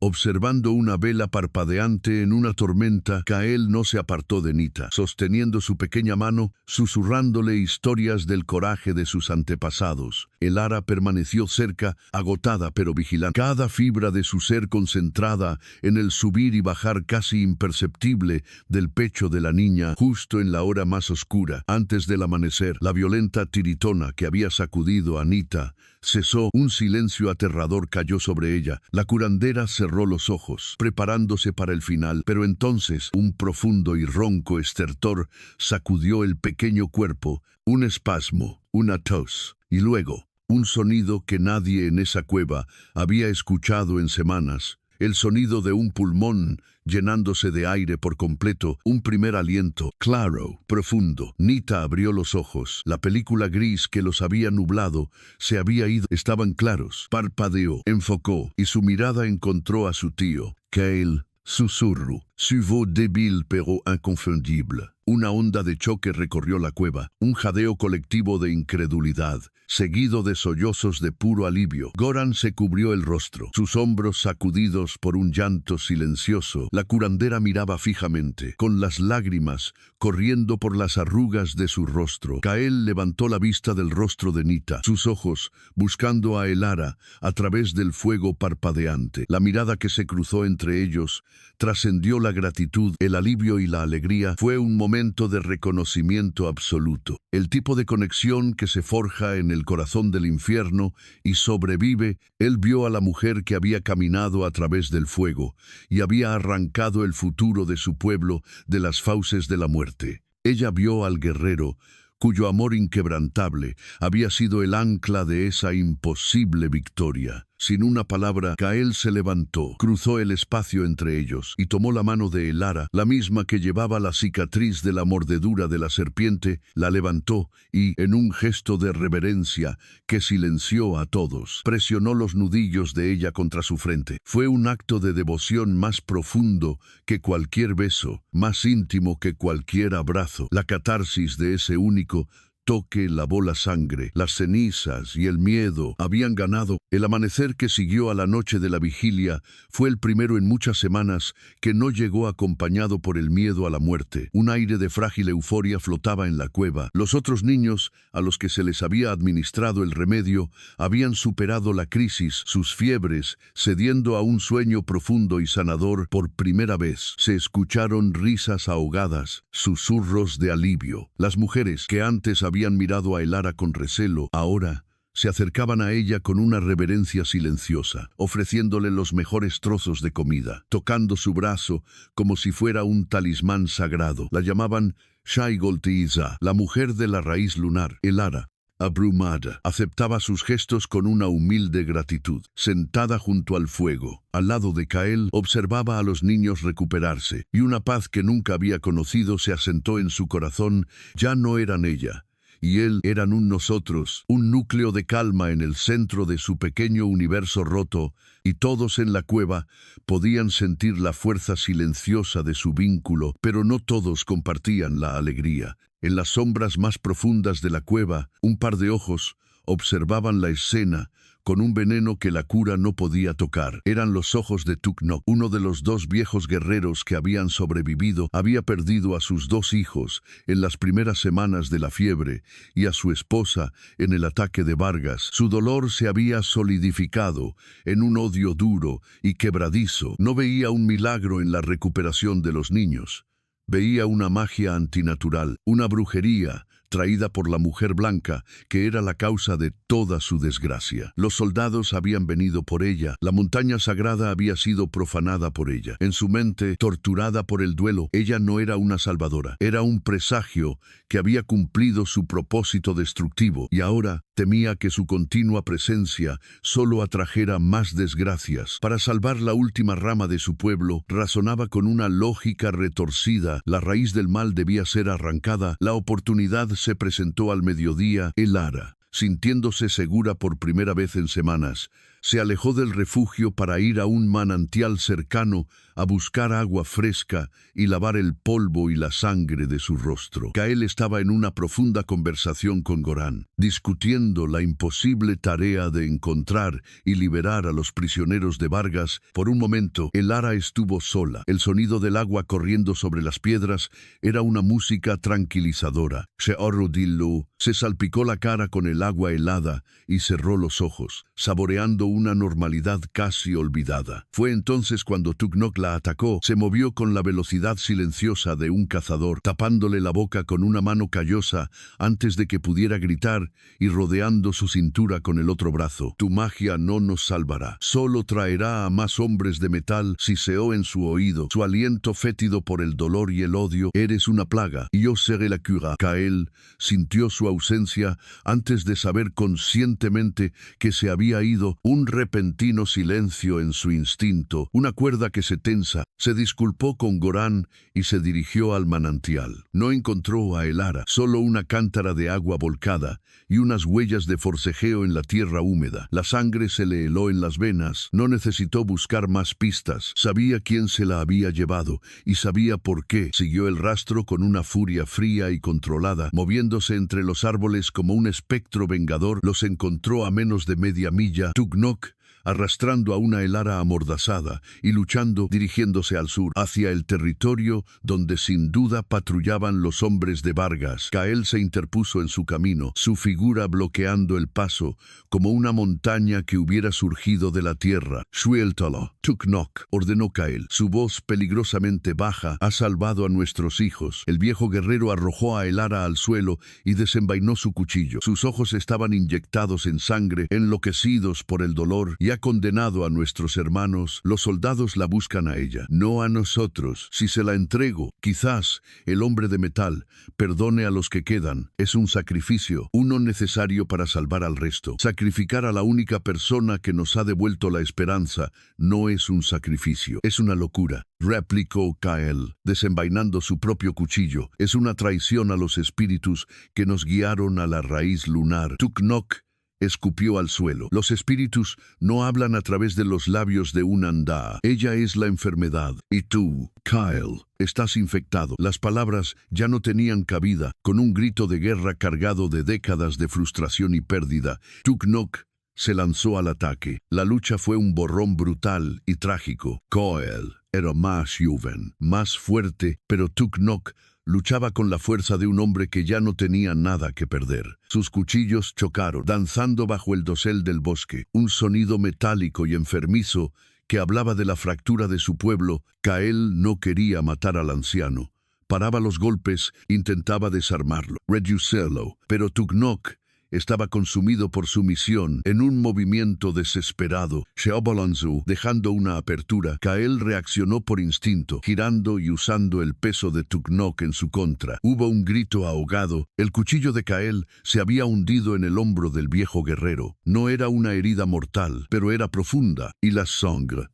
Observando una vela parpadeante en una tormenta, Kael no se apartó de Nita, sosteniendo su pequeña mano, susurrándole historias del coraje de sus antepasados. Elara permaneció cerca, agotada pero vigilante, cada fibra de su ser concentrada en el subir y bajar casi imperceptible del pecho de la niña, justo en la hora más oscura, antes del amanecer. La violenta tiritona que había sacudido a Nita cesó, un silencio aterrador cayó sobre ella. La curandera cerró los ojos, preparándose para el final, pero entonces un profundo y ronco estertor sacudió el pequeño cuerpo, un espasmo, una tos, y luego un sonido que nadie en esa cueva había escuchado en semanas. El sonido de un pulmón llenándose de aire por completo, un primer aliento, claro, profundo. Nita abrió los ojos. La película gris que los había nublado se había ido. Estaban claros. Parpadeó, enfocó, y su mirada encontró a su tío. Kael, susurro. Su voz débil pero inconfundible. Una onda de choque recorrió la cueva, un jadeo colectivo de incredulidad, seguido de sollozos de puro alivio. Goran se cubrió el rostro, sus hombros sacudidos por un llanto silencioso. La curandera miraba fijamente, con las lágrimas corriendo por las arrugas de su rostro. Kael levantó la vista del rostro de Nita, sus ojos buscando a Elara a través del fuego parpadeante. La mirada que se cruzó entre ellos trascendió la gratitud, el alivio y la alegría. Fue un momento de reconocimiento absoluto. El tipo de conexión que se forja en el corazón del infierno y sobrevive. Él vio a la mujer que había caminado a través del fuego y había arrancado el futuro de su pueblo de las fauces de la muerte. Ella vio al guerrero cuyo amor inquebrantable había sido el ancla de esa imposible victoria. Sin una palabra, Kael se levantó, cruzó el espacio entre ellos y tomó la mano de Elara, la misma que llevaba la cicatriz de la mordedura de la serpiente, la levantó y, en un gesto de reverencia que silenció a todos, presionó los nudillos de ella contra su frente. Fue un acto de devoción más profundo que cualquier beso, más íntimo que cualquier abrazo. La catarsis de ese único toque lavó la sangre, las cenizas y el miedo habían ganado. El amanecer que siguió a la noche de la vigilia fue el primero en muchas semanas que no llegó acompañado por el miedo a la muerte. Un aire de frágil euforia flotaba en la cueva. Los otros niños, a los que se les había administrado el remedio, habían superado la crisis, sus fiebres, cediendo a un sueño profundo y sanador. Por primera vez se escucharon risas ahogadas, susurros de alivio. Las mujeres que antes habían mirado a Elara con recelo, ahora se acercaban a ella con una reverencia silenciosa, ofreciéndole los mejores trozos de comida, tocando su brazo como si fuera un talismán sagrado. La llamaban Shaigoltiza, la mujer de la raíz lunar. Elara, abrumada, aceptaba sus gestos con una humilde gratitud. Sentada junto al fuego, al lado de Kael, observaba a los niños recuperarse, y una paz que nunca había conocido se asentó en su corazón. Ya no eran ella y él eran un nosotros, un núcleo de calma en el centro de su pequeño universo roto, y todos en la cueva podían sentir la fuerza silenciosa de su vínculo, pero no todos compartían la alegría. En las sombras más profundas de la cueva, un par de ojos observaban la escena con un veneno que la cura no podía tocar. Eran los ojos de Tuknok. Uno de los dos viejos guerreros que habían sobrevivido había perdido a sus dos hijos en las primeras semanas de la fiebre y a su esposa en el ataque de Vargas. Su dolor se había solidificado en un odio duro y quebradizo. No veía un milagro en la recuperación de los niños. Veía una magia antinatural, una brujería traída por la mujer blanca, que era la causa de toda su desgracia. Los soldados habían venido por ella, la montaña sagrada había sido profanada por ella. En su mente, torturada por el duelo, ella no era una salvadora, era un presagio que había cumplido su propósito destructivo, y ahora temía que su continua presencia solo atrajera más desgracias. Para salvar la última rama de su pueblo, razonaba con una lógica retorcida. La raíz del mal debía ser arrancada. La oportunidad se presentó al mediodía. Elara, sintiéndose segura por primera vez en semanas, se alejó del refugio para ir a un manantial cercano a buscar agua fresca y lavar el polvo y la sangre de su rostro. Kael estaba en una profunda conversación con Goran, discutiendo la imposible tarea de encontrar y liberar a los prisioneros de Vargas. Por un momento, Elara estuvo sola. El sonido del agua corriendo sobre las piedras era una música tranquilizadora. Se arrodilló, se salpicó la cara con el agua helada y cerró los ojos, saboreando una normalidad casi olvidada. Fue entonces cuando Tughnok la atacó. Se movió con la velocidad silenciosa de un cazador, tapándole la boca con una mano callosa antes de que pudiera gritar y rodeando su cintura con el otro brazo. Tu magia no nos salvará. Solo traerá a más hombres de metal, siseó en su oído, su aliento fétido por el dolor y el odio. Eres una plaga, y yo seré la cura. Kael sintió su ausencia antes de saber conscientemente que se había ido. Un repentino silencio en su instinto, una cuerda que se tensa. Se disculpó con Goran y se dirigió al manantial. No encontró a Elara, solo una cántara de agua volcada y unas huellas de forcejeo en la tierra húmeda. La sangre se le heló en las venas. No necesitó buscar más pistas. Sabía quién se la había llevado y sabía por qué. Siguió el rastro con una furia fría y controlada, moviéndose entre los árboles como un espectro vengador. Los encontró a menos de media milla. Tughnok, arrastrando a una Elara amordazada y luchando, dirigiéndose al sur, hacia el territorio donde sin duda patrullaban los hombres de Vargas. Kael se interpuso en su camino, su figura bloqueando el paso, como una montaña que hubiera surgido de la tierra. Suéltalo, Tughnok, ordenó Kael. Su voz peligrosamente baja. Ha salvado a nuestros hijos. El viejo guerrero arrojó a Elara al suelo y desenvainó su cuchillo. Sus ojos estaban inyectados en sangre, enloquecidos por el dolor. Y ha condenado a nuestros hermanos. Los soldados la buscan a ella, no a nosotros. Si se la entrego, quizás el hombre de metal perdone a los que quedan. Es un sacrificio, uno necesario para salvar al resto. Sacrificar a la única persona que nos ha devuelto la esperanza no es un sacrificio, es una locura, replicó Kael, desenvainando su propio cuchillo. Es una traición a los espíritus que nos guiaron a la raíz lunar. Tughnok escupió al suelo. Los espíritus no hablan a través de los labios de un Andá. Ella es la enfermedad. Y tú, Kael, estás infectado. Las palabras ya no tenían cabida. Con un grito de guerra cargado de décadas de frustración y pérdida, Tughnok se lanzó al ataque. La lucha fue un borrón brutal y trágico. Kael era más joven, más fuerte, pero Tughnok luchaba con la fuerza de un hombre que ya no tenía nada que perder. Sus cuchillos chocaron, danzando bajo el dosel del bosque. Un sonido metálico y enfermizo que hablaba de la fractura de su pueblo. Kael no quería matar al anciano. Paraba los golpes, intentaba desarmarlo, reducirlo, pero Tughnok estaba consumido por su misión. En un movimiento desesperado, se abalanzó, dejando una apertura. Kael reaccionó por instinto, girando y usando el peso de Tughnok en su contra. Hubo un grito ahogado. El cuchillo de Kael se había hundido en el hombro del viejo guerrero. No era una herida mortal, pero era profunda. Y la sangre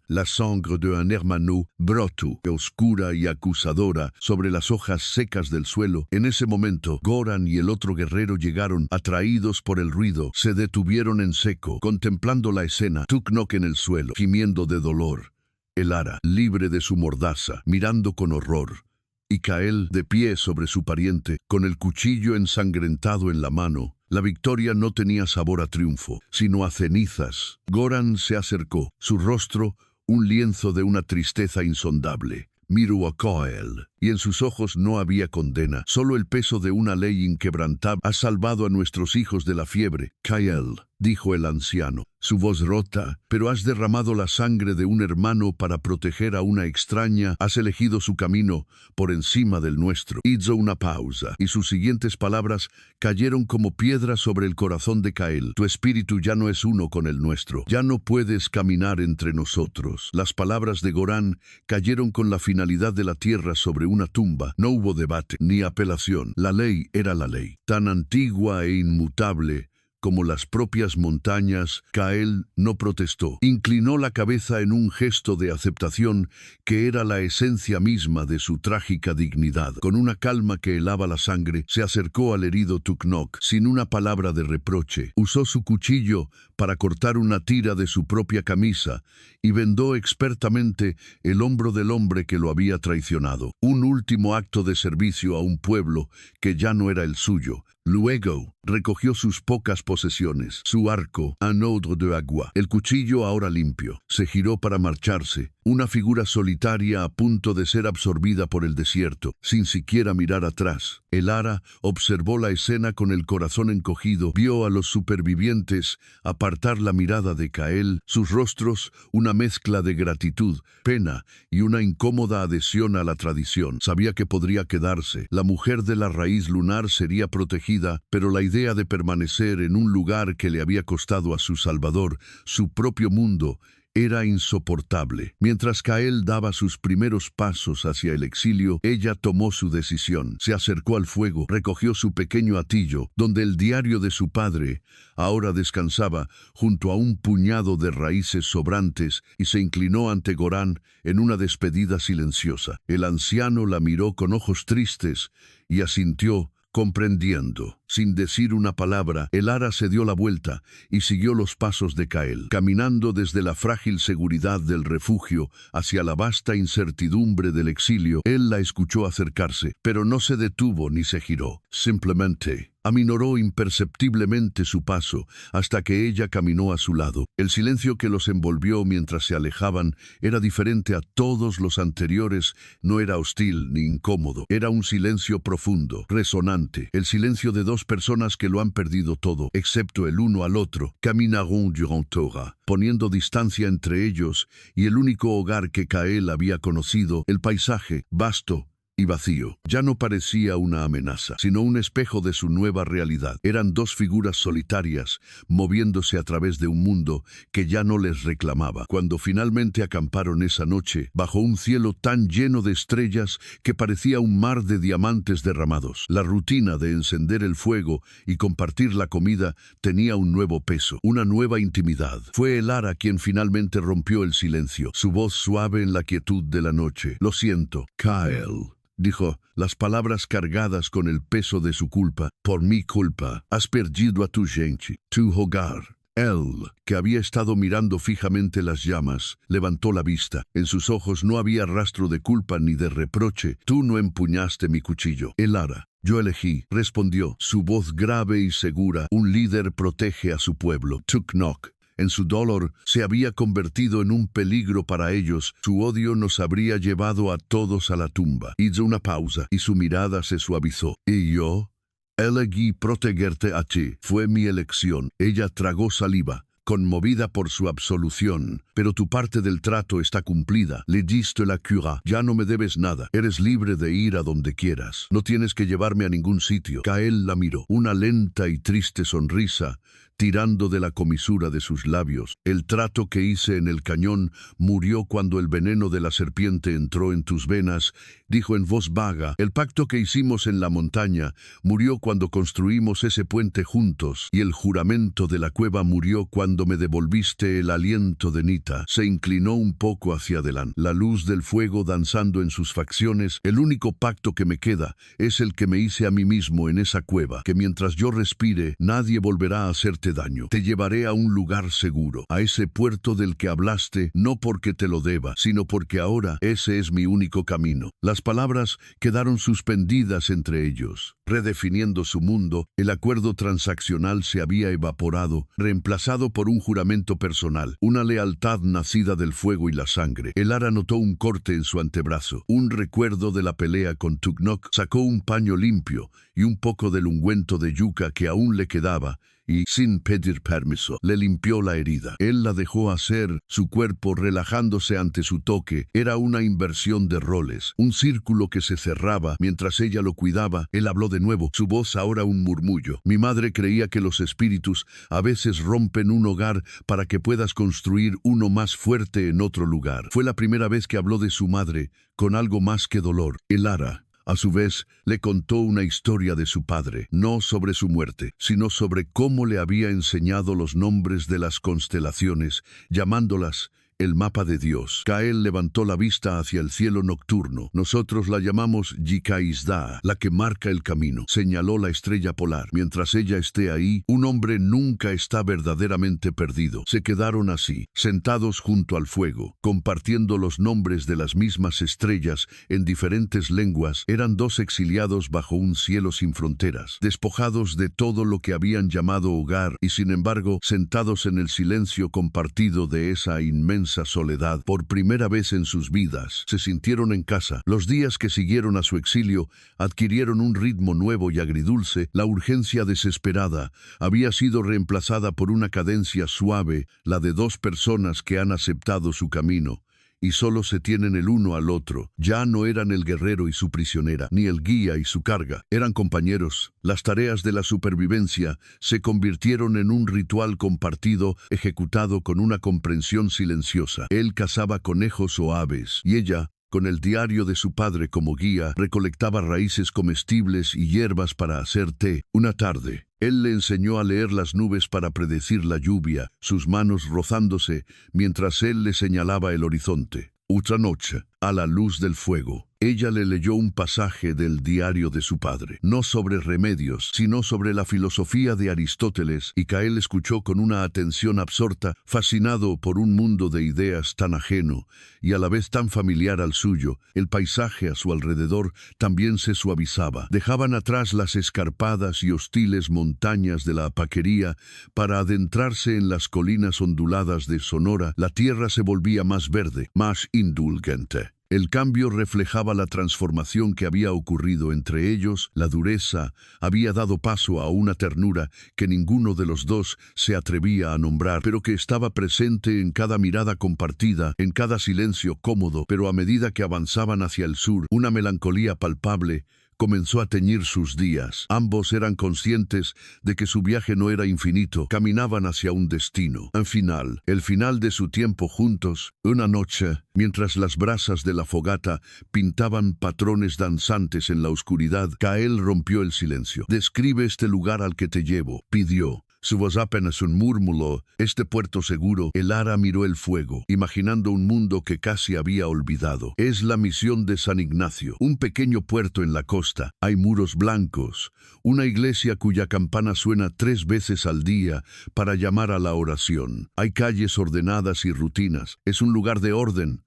de un hermano, brotó, oscura y acusadora, sobre las hojas secas del suelo. En ese momento, Goran y el otro guerrero llegaron, atraídos por el ruido. Se detuvieron en seco, contemplando la escena. Tughnok en el suelo, gimiendo de dolor. Elara, libre de su mordaza, mirando con horror. Y Kael, de pie sobre su pariente, con el cuchillo ensangrentado en la mano. La victoria no tenía sabor a triunfo, sino a cenizas. Goran se acercó, su rostro un lienzo de una tristeza insondable. Miró a Kael, y en sus ojos no había condena, solo el peso de una ley inquebrantable. Has salvado a nuestros hijos de la fiebre, Kael, dijo el anciano, su voz rota. Pero has derramado la sangre de un hermano para proteger a una extraña. Has elegido su camino por encima del nuestro. Hizo una pausa, y sus siguientes palabras cayeron como piedras sobre el corazón de Kael. Tu espíritu ya no es uno con el nuestro. Ya no puedes caminar entre nosotros. Las palabras de Goran cayeron con la finalidad de la tierra sobre una tumba. No hubo debate ni apelación. La ley era la ley, tan antigua e inmutable como las propias montañas, Kael no protestó. Inclinó la cabeza en un gesto de aceptación que era la esencia misma de su trágica dignidad. Con una calma que helaba la sangre, se acercó al herido Tuknok, sin una palabra de reproche. Usó su cuchillo para cortar una tira de su propia camisa y vendó expertamente el hombro del hombre que lo había traicionado. Un último acto de servicio a un pueblo que ya no era el suyo. Luego, recogió sus pocas posesiones, su arco, un odre de agua, el cuchillo ahora limpio. Se giró para marcharse, una figura solitaria a punto de ser absorbida por el desierto, sin siquiera mirar atrás. Elara observó la escena con el corazón encogido, vio a los supervivientes apartar la mirada de Kael, sus rostros una mezcla de gratitud, pena y una incómoda adhesión a la tradición. Sabía que podría quedarse, la mujer de la raíz lunar sería protegida, pero la idea de permanecer en un lugar que le había costado a su salvador, su propio mundo, era insoportable. Mientras Kael daba sus primeros pasos hacia el exilio, ella tomó su decisión. Se acercó al fuego, recogió su pequeño hatillo, donde el diario de su padre ahora descansaba junto a un puñado de raíces sobrantes, y se inclinó ante Goran en una despedida silenciosa. El anciano la miró con ojos tristes y asintió, comprendiendo. Sin decir una palabra, Elara se dio la vuelta y siguió los pasos de Kael, caminando desde la frágil seguridad del refugio hacia la vasta incertidumbre del exilio. Él la escuchó acercarse, pero no se detuvo ni se giró. Simplemente aminoró imperceptiblemente su paso hasta que ella caminó a su lado. El silencio que los envolvió mientras se alejaban era diferente a todos los anteriores. No era hostil ni incómodo. Era un silencio profundo, resonante. El silencio de dos personas que lo han perdido todo, excepto el uno al otro. Caminaron durant horas, poniendo distancia entre ellos y el único hogar que Kael había conocido, el paisaje, vasto y vacío. Ya no parecía una amenaza, sino un espejo de su nueva realidad. Eran dos figuras solitarias, moviéndose a través de un mundo que ya no les reclamaba. Cuando finalmente acamparon esa noche, bajo un cielo tan lleno de estrellas que parecía un mar de diamantes derramados, la rutina de encender el fuego y compartir la comida tenía un nuevo peso, una nueva intimidad. Fue Elara quien finalmente rompió el silencio, su voz suave en la quietud de la noche. «Lo siento, Kael», dijo, las palabras cargadas con el peso de su culpa. «Por mi culpa, has perdido a tu gente, tu hogar». Él, que había estado mirando fijamente las llamas, levantó la vista. En sus ojos no había rastro de culpa ni de reproche. «Tú no empuñaste mi cuchillo, Elara. Yo elegí», respondió, su voz grave y segura. Un líder protege a su pueblo. Tuknok, en su dolor, se había convertido en un peligro para ellos. Su odio nos habría llevado a todos a la tumba. Hizo una pausa y su mirada se suavizó. «¿Y yo? Elegí protegerte a ti. Fue mi elección». Ella tragó saliva, conmovida por su absolución. «Pero tu parte del trato está cumplida. Le diste la cura. Ya no me debes nada. Eres libre de ir a donde quieras. No tienes que llevarme a ningún sitio». Kael la miró. Una lenta y triste sonrisa tirando de la comisura de sus labios. «El trato que hice en el cañón murió cuando el veneno de la serpiente entró en tus venas», dijo en voz vaga. «El pacto que hicimos en la montaña murió cuando construimos ese puente juntos, y el juramento de la cueva murió cuando me devolviste el aliento de Nita». Se inclinó un poco hacia adelante, la luz del fuego danzando en sus facciones. «El único pacto que me queda es el que me hice a mí mismo en esa cueva, que mientras yo respire, nadie volverá a hacerte daño. Te llevaré a un lugar seguro, a ese puerto del que hablaste, no porque te lo deba, sino porque ahora ese es mi único camino». Las palabras quedaron suspendidas entre ellos. Redefiniendo su mundo, el acuerdo transaccional se había evaporado, reemplazado por un juramento personal, una lealtad nacida del fuego y la sangre. Elara notó un corte en su antebrazo, un recuerdo de la pelea con Tuknok. Sacó un paño limpio y un poco del ungüento de yuca que aún le quedaba, y, sin pedir permiso, le limpió la herida. Él la dejó hacer, su cuerpo relajándose ante su toque. Era una inversión de roles, un círculo que se cerraba mientras ella lo cuidaba. Él habló de nuevo, su voz ahora un murmullo. «Mi madre creía que los espíritus a veces rompen un hogar para que puedas construir uno más fuerte en otro lugar». Fue la primera vez que habló de su madre con algo más que dolor. «Elara, A su vez, le contó una historia de su padre, no sobre su muerte, sino sobre cómo le había enseñado los nombres de las constelaciones, llamándolas el mapa de Dios. Kael levantó la vista hacia el cielo nocturno. Nosotros la llamamos Yikaizda, la que marca el camino. Señaló la estrella polar. Mientras ella esté ahí, un hombre nunca está verdaderamente perdido. Se quedaron así, sentados junto al fuego, compartiendo los nombres de las mismas estrellas en diferentes lenguas. Eran dos exiliados bajo un cielo sin fronteras, despojados de todo lo que habían llamado hogar y sin embargo, sentados en el silencio compartido de esa inmensa soledad. Por primera vez en sus vidas, se sintieron en casa. Los días que siguieron a su exilio adquirieron un ritmo nuevo y agridulce. La urgencia desesperada había sido reemplazada por una cadencia suave, la de dos personas que han aceptado su camino y solo se tienen el uno al otro. Ya no eran el guerrero y su prisionera, ni el guía y su carga. Eran compañeros. Las tareas de la supervivencia se convirtieron en un ritual compartido, ejecutado con una comprensión silenciosa. Él cazaba conejos o aves, y ella, con el diario de su padre como guía, recolectaba raíces comestibles y hierbas para hacer té. Una tarde, él le enseñó a leer las nubes para predecir la lluvia, sus manos rozándose mientras él le señalaba el horizonte. Otra noche, a la luz del fuego, ella le leyó un pasaje del diario de su padre, no sobre remedios, sino sobre la filosofía de Aristóteles, y Kael escuchó con una atención absorta, fascinado por un mundo de ideas tan ajeno y a la vez tan familiar al suyo. El paisaje a su alrededor también se suavizaba. Dejaban atrás las escarpadas y hostiles montañas de la Paquería para adentrarse en las colinas onduladas de Sonora. La tierra se volvía más verde, más indulgente. El cambio reflejaba la transformación que había ocurrido entre ellos. La dureza había dado paso a una ternura que ninguno de los dos se atrevía a nombrar, pero que estaba presente en cada mirada compartida, en cada silencio cómodo. Pero a medida que avanzaban hacia el sur, una melancolía palpable comenzó a teñir sus días. Ambos eran conscientes de que su viaje no era infinito, caminaban hacia un destino. Al final, el final de su tiempo juntos, una noche, mientras las brasas de la fogata pintaban patrones danzantes en la oscuridad, Kael rompió el silencio. «Describe este lugar al que te llevo», pidió. Su voz apenas un murmullo. «Este puerto seguro». El ara miró el fuego, imaginando un mundo que casi había olvidado. «Es la misión de San Ignacio, un pequeño puerto en la costa. Hay muros blancos, una iglesia cuya campana suena 3 veces al día para llamar a la oración. Hay calles ordenadas y rutinas. Es un lugar de orden,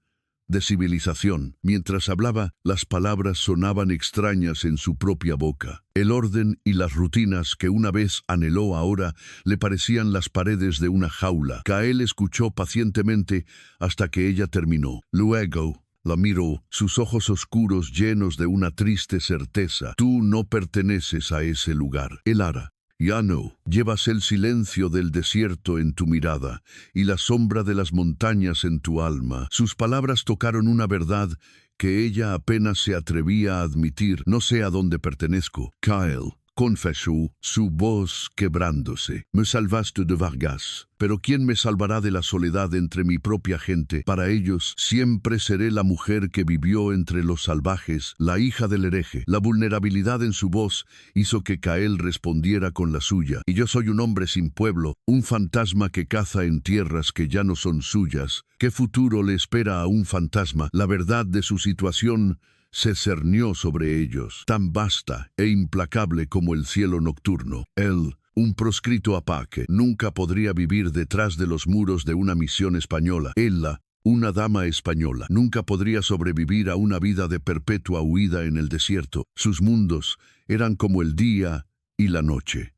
de civilización». Mientras hablaba, las palabras sonaban extrañas en su propia boca. El orden y las rutinas que una vez anheló ahora le parecían las paredes de una jaula. Kael escuchó pacientemente hasta que ella terminó. Luego la miró, sus ojos oscuros llenos de una triste certeza. «Tú no perteneces a ese lugar». El ara: «Ya no. Llevas el silencio del desierto en tu mirada y la sombra de las montañas en tu alma». Sus palabras tocaron una verdad que ella apenas se atrevía a admitir. «No sé a dónde pertenezco». Kael confesó, su voz quebrándose. «Me salvaste de Vargas, pero ¿quién me salvará de la soledad entre mi propia gente? Para ellos siempre seré la mujer que vivió entre los salvajes, la hija del hereje». La vulnerabilidad en su voz hizo que Kael respondiera con la suya. «Y yo soy un hombre sin pueblo, un fantasma que caza en tierras que ya no son suyas. ¿Qué futuro le espera a un fantasma?» La verdad de su situación se cernió sobre ellos, tan vasta e implacable como el cielo nocturno. Él, un proscrito apache, nunca podría vivir detrás de los muros de una misión española. Ella, una dama española, nunca podría sobrevivir a una vida de perpetua huida en el desierto. Sus mundos eran como el día y la noche.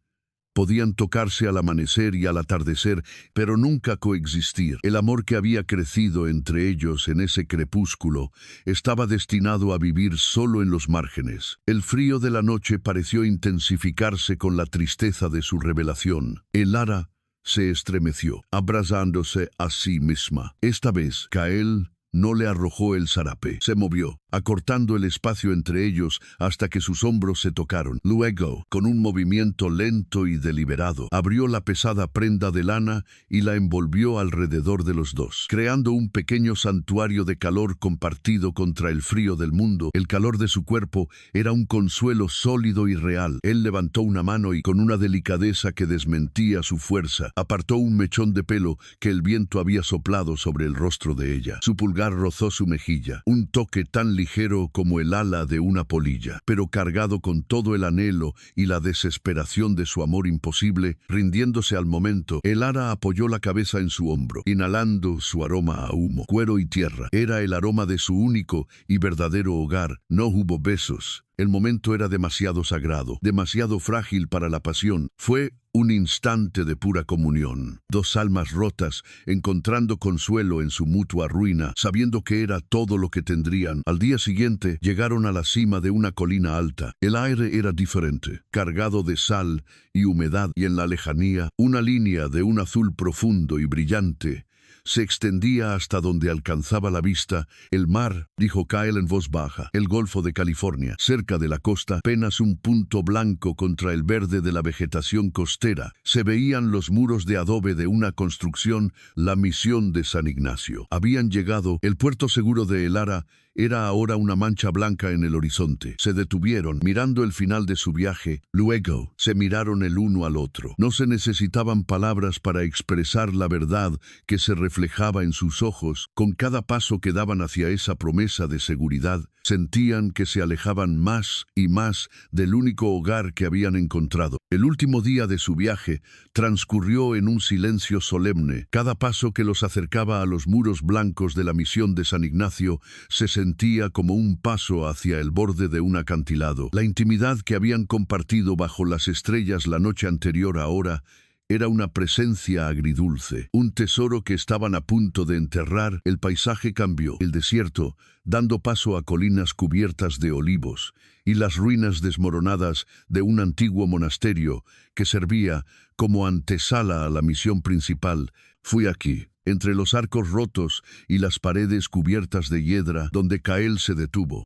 Podían tocarse al amanecer y al atardecer, pero nunca coexistir. El amor que había crecido entre ellos en ese crepúsculo estaba destinado a vivir solo en los márgenes. El frío de la noche pareció intensificarse con la tristeza de su revelación. El ara se estremeció, abrazándose a sí misma. Esta vez, Kael no le arrojó el zarape. Se movió, acortando el espacio entre ellos hasta que sus hombros se tocaron. Luego, con un movimiento lento y deliberado, abrió la pesada prenda de lana y la envolvió alrededor de los dos, creando un pequeño santuario de calor compartido contra el frío del mundo. El calor de su cuerpo era un consuelo sólido y real. Él levantó una mano y, con una delicadeza que desmentía su fuerza, apartó un mechón de pelo que el viento había soplado sobre el rostro de ella. Su pulgar rozó su mejilla, un toque tan ligero como el ala de una polilla, pero cargado con todo el anhelo y la desesperación de su amor imposible. Rindiéndose al momento, Elara apoyó la cabeza en su hombro, inhalando su aroma a humo, cuero y tierra. Era el aroma de su único y verdadero hogar. No hubo besos. El momento era demasiado sagrado, demasiado frágil para la pasión. Fue un instante de pura comunión. Dos almas rotas, encontrando consuelo en su mutua ruina, sabiendo que era todo lo que tendrían. Al día siguiente, llegaron a la cima de una colina alta. El aire era diferente, cargado de sal y humedad, y en la lejanía, una línea de un azul profundo y brillante se extendía hasta donde alcanzaba la vista. El mar, dijo Kyle en voz baja, el Golfo de California, cerca de la costa, apenas un punto blanco contra el verde de la vegetación costera. Se veían los muros de adobe de una construcción, la misión de San Ignacio. Habían llegado. El puerto seguro de Elara era ahora una mancha blanca en el horizonte. Se detuvieron, mirando el final de su viaje. Luego, se miraron el uno al otro. No se necesitaban palabras para expresar la verdad que se reflejaba en sus ojos. Con cada paso que daban hacia esa promesa de seguridad, sentían que se alejaban más y más del único hogar que habían encontrado. El último día de su viaje transcurrió en un silencio solemne. Cada paso que los acercaba a los muros blancos de la misión de San Ignacio se sentía como un paso hacia el borde de un acantilado. La intimidad que habían compartido bajo las estrellas la noche anterior ahora era una presencia agridulce, un tesoro que estaban a punto de enterrar. El paisaje cambió, el desierto, dando paso a colinas cubiertas de olivos, y las ruinas desmoronadas de un antiguo monasterio que servía como antesala a la misión principal. Fui aquí, entre los arcos rotos y las paredes cubiertas de hiedra, donde Kyle se detuvo.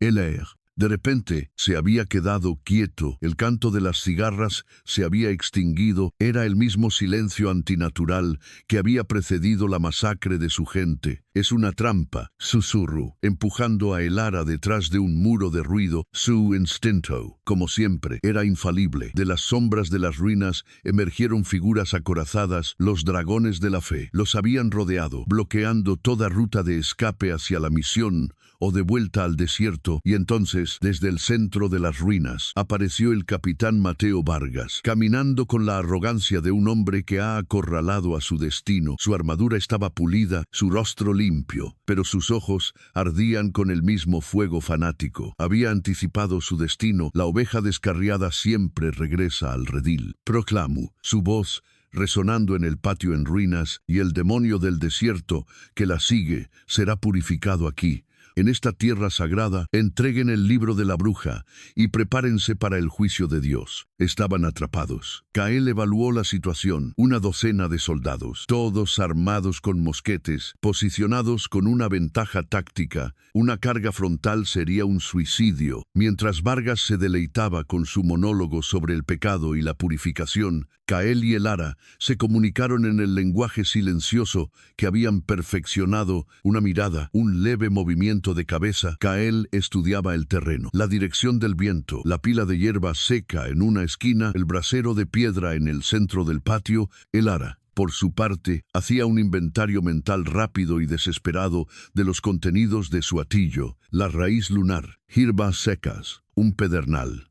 De repente, se había quedado quieto. El canto de las cigarras se había extinguido. Era el mismo silencio antinatural que había precedido la masacre de su gente. Es una trampa, susurró, empujando a Elara detrás de un muro de ruido. Su instinto, como siempre, era infalible. De las sombras de las ruinas emergieron figuras acorazadas. Los dragones de la fe los habían rodeado, bloqueando toda ruta de escape hacia la misión o de vuelta al desierto. Y entonces, desde el centro de las ruinas, apareció el capitán Mateo Vargas, caminando con la arrogancia de un hombre que ha acorralado a su destino. Su armadura estaba pulida, su rostro limpio, pero sus ojos ardían con el mismo fuego fanático. Había anticipado su destino. La oveja descarriada siempre regresa al redil, proclamó, su voz resonando en el patio en ruinas, y el demonio del desierto que la sigue será purificado aquí. En esta tierra sagrada, entreguen el libro de la bruja y prepárense para el juicio de Dios. Estaban atrapados. Kyle evaluó la situación. Una docena de soldados, todos armados con mosquetes, posicionados con una ventaja táctica. Una carga frontal sería un suicidio. Mientras Vargas se deleitaba con su monólogo sobre el pecado y la purificación, Kyle y Elara se comunicaron en el lenguaje silencioso que habían perfeccionado. Una mirada, un leve movimiento de cabeza. Kyle estudiaba el terreno, la dirección del viento, la pila de hierba seca en una esquina, el brasero de piedra en el centro del patio. Elara, por su parte, hacía un inventario mental rápido y desesperado de los contenidos de su atillo: la raíz lunar, hierbas secas, un pedernal.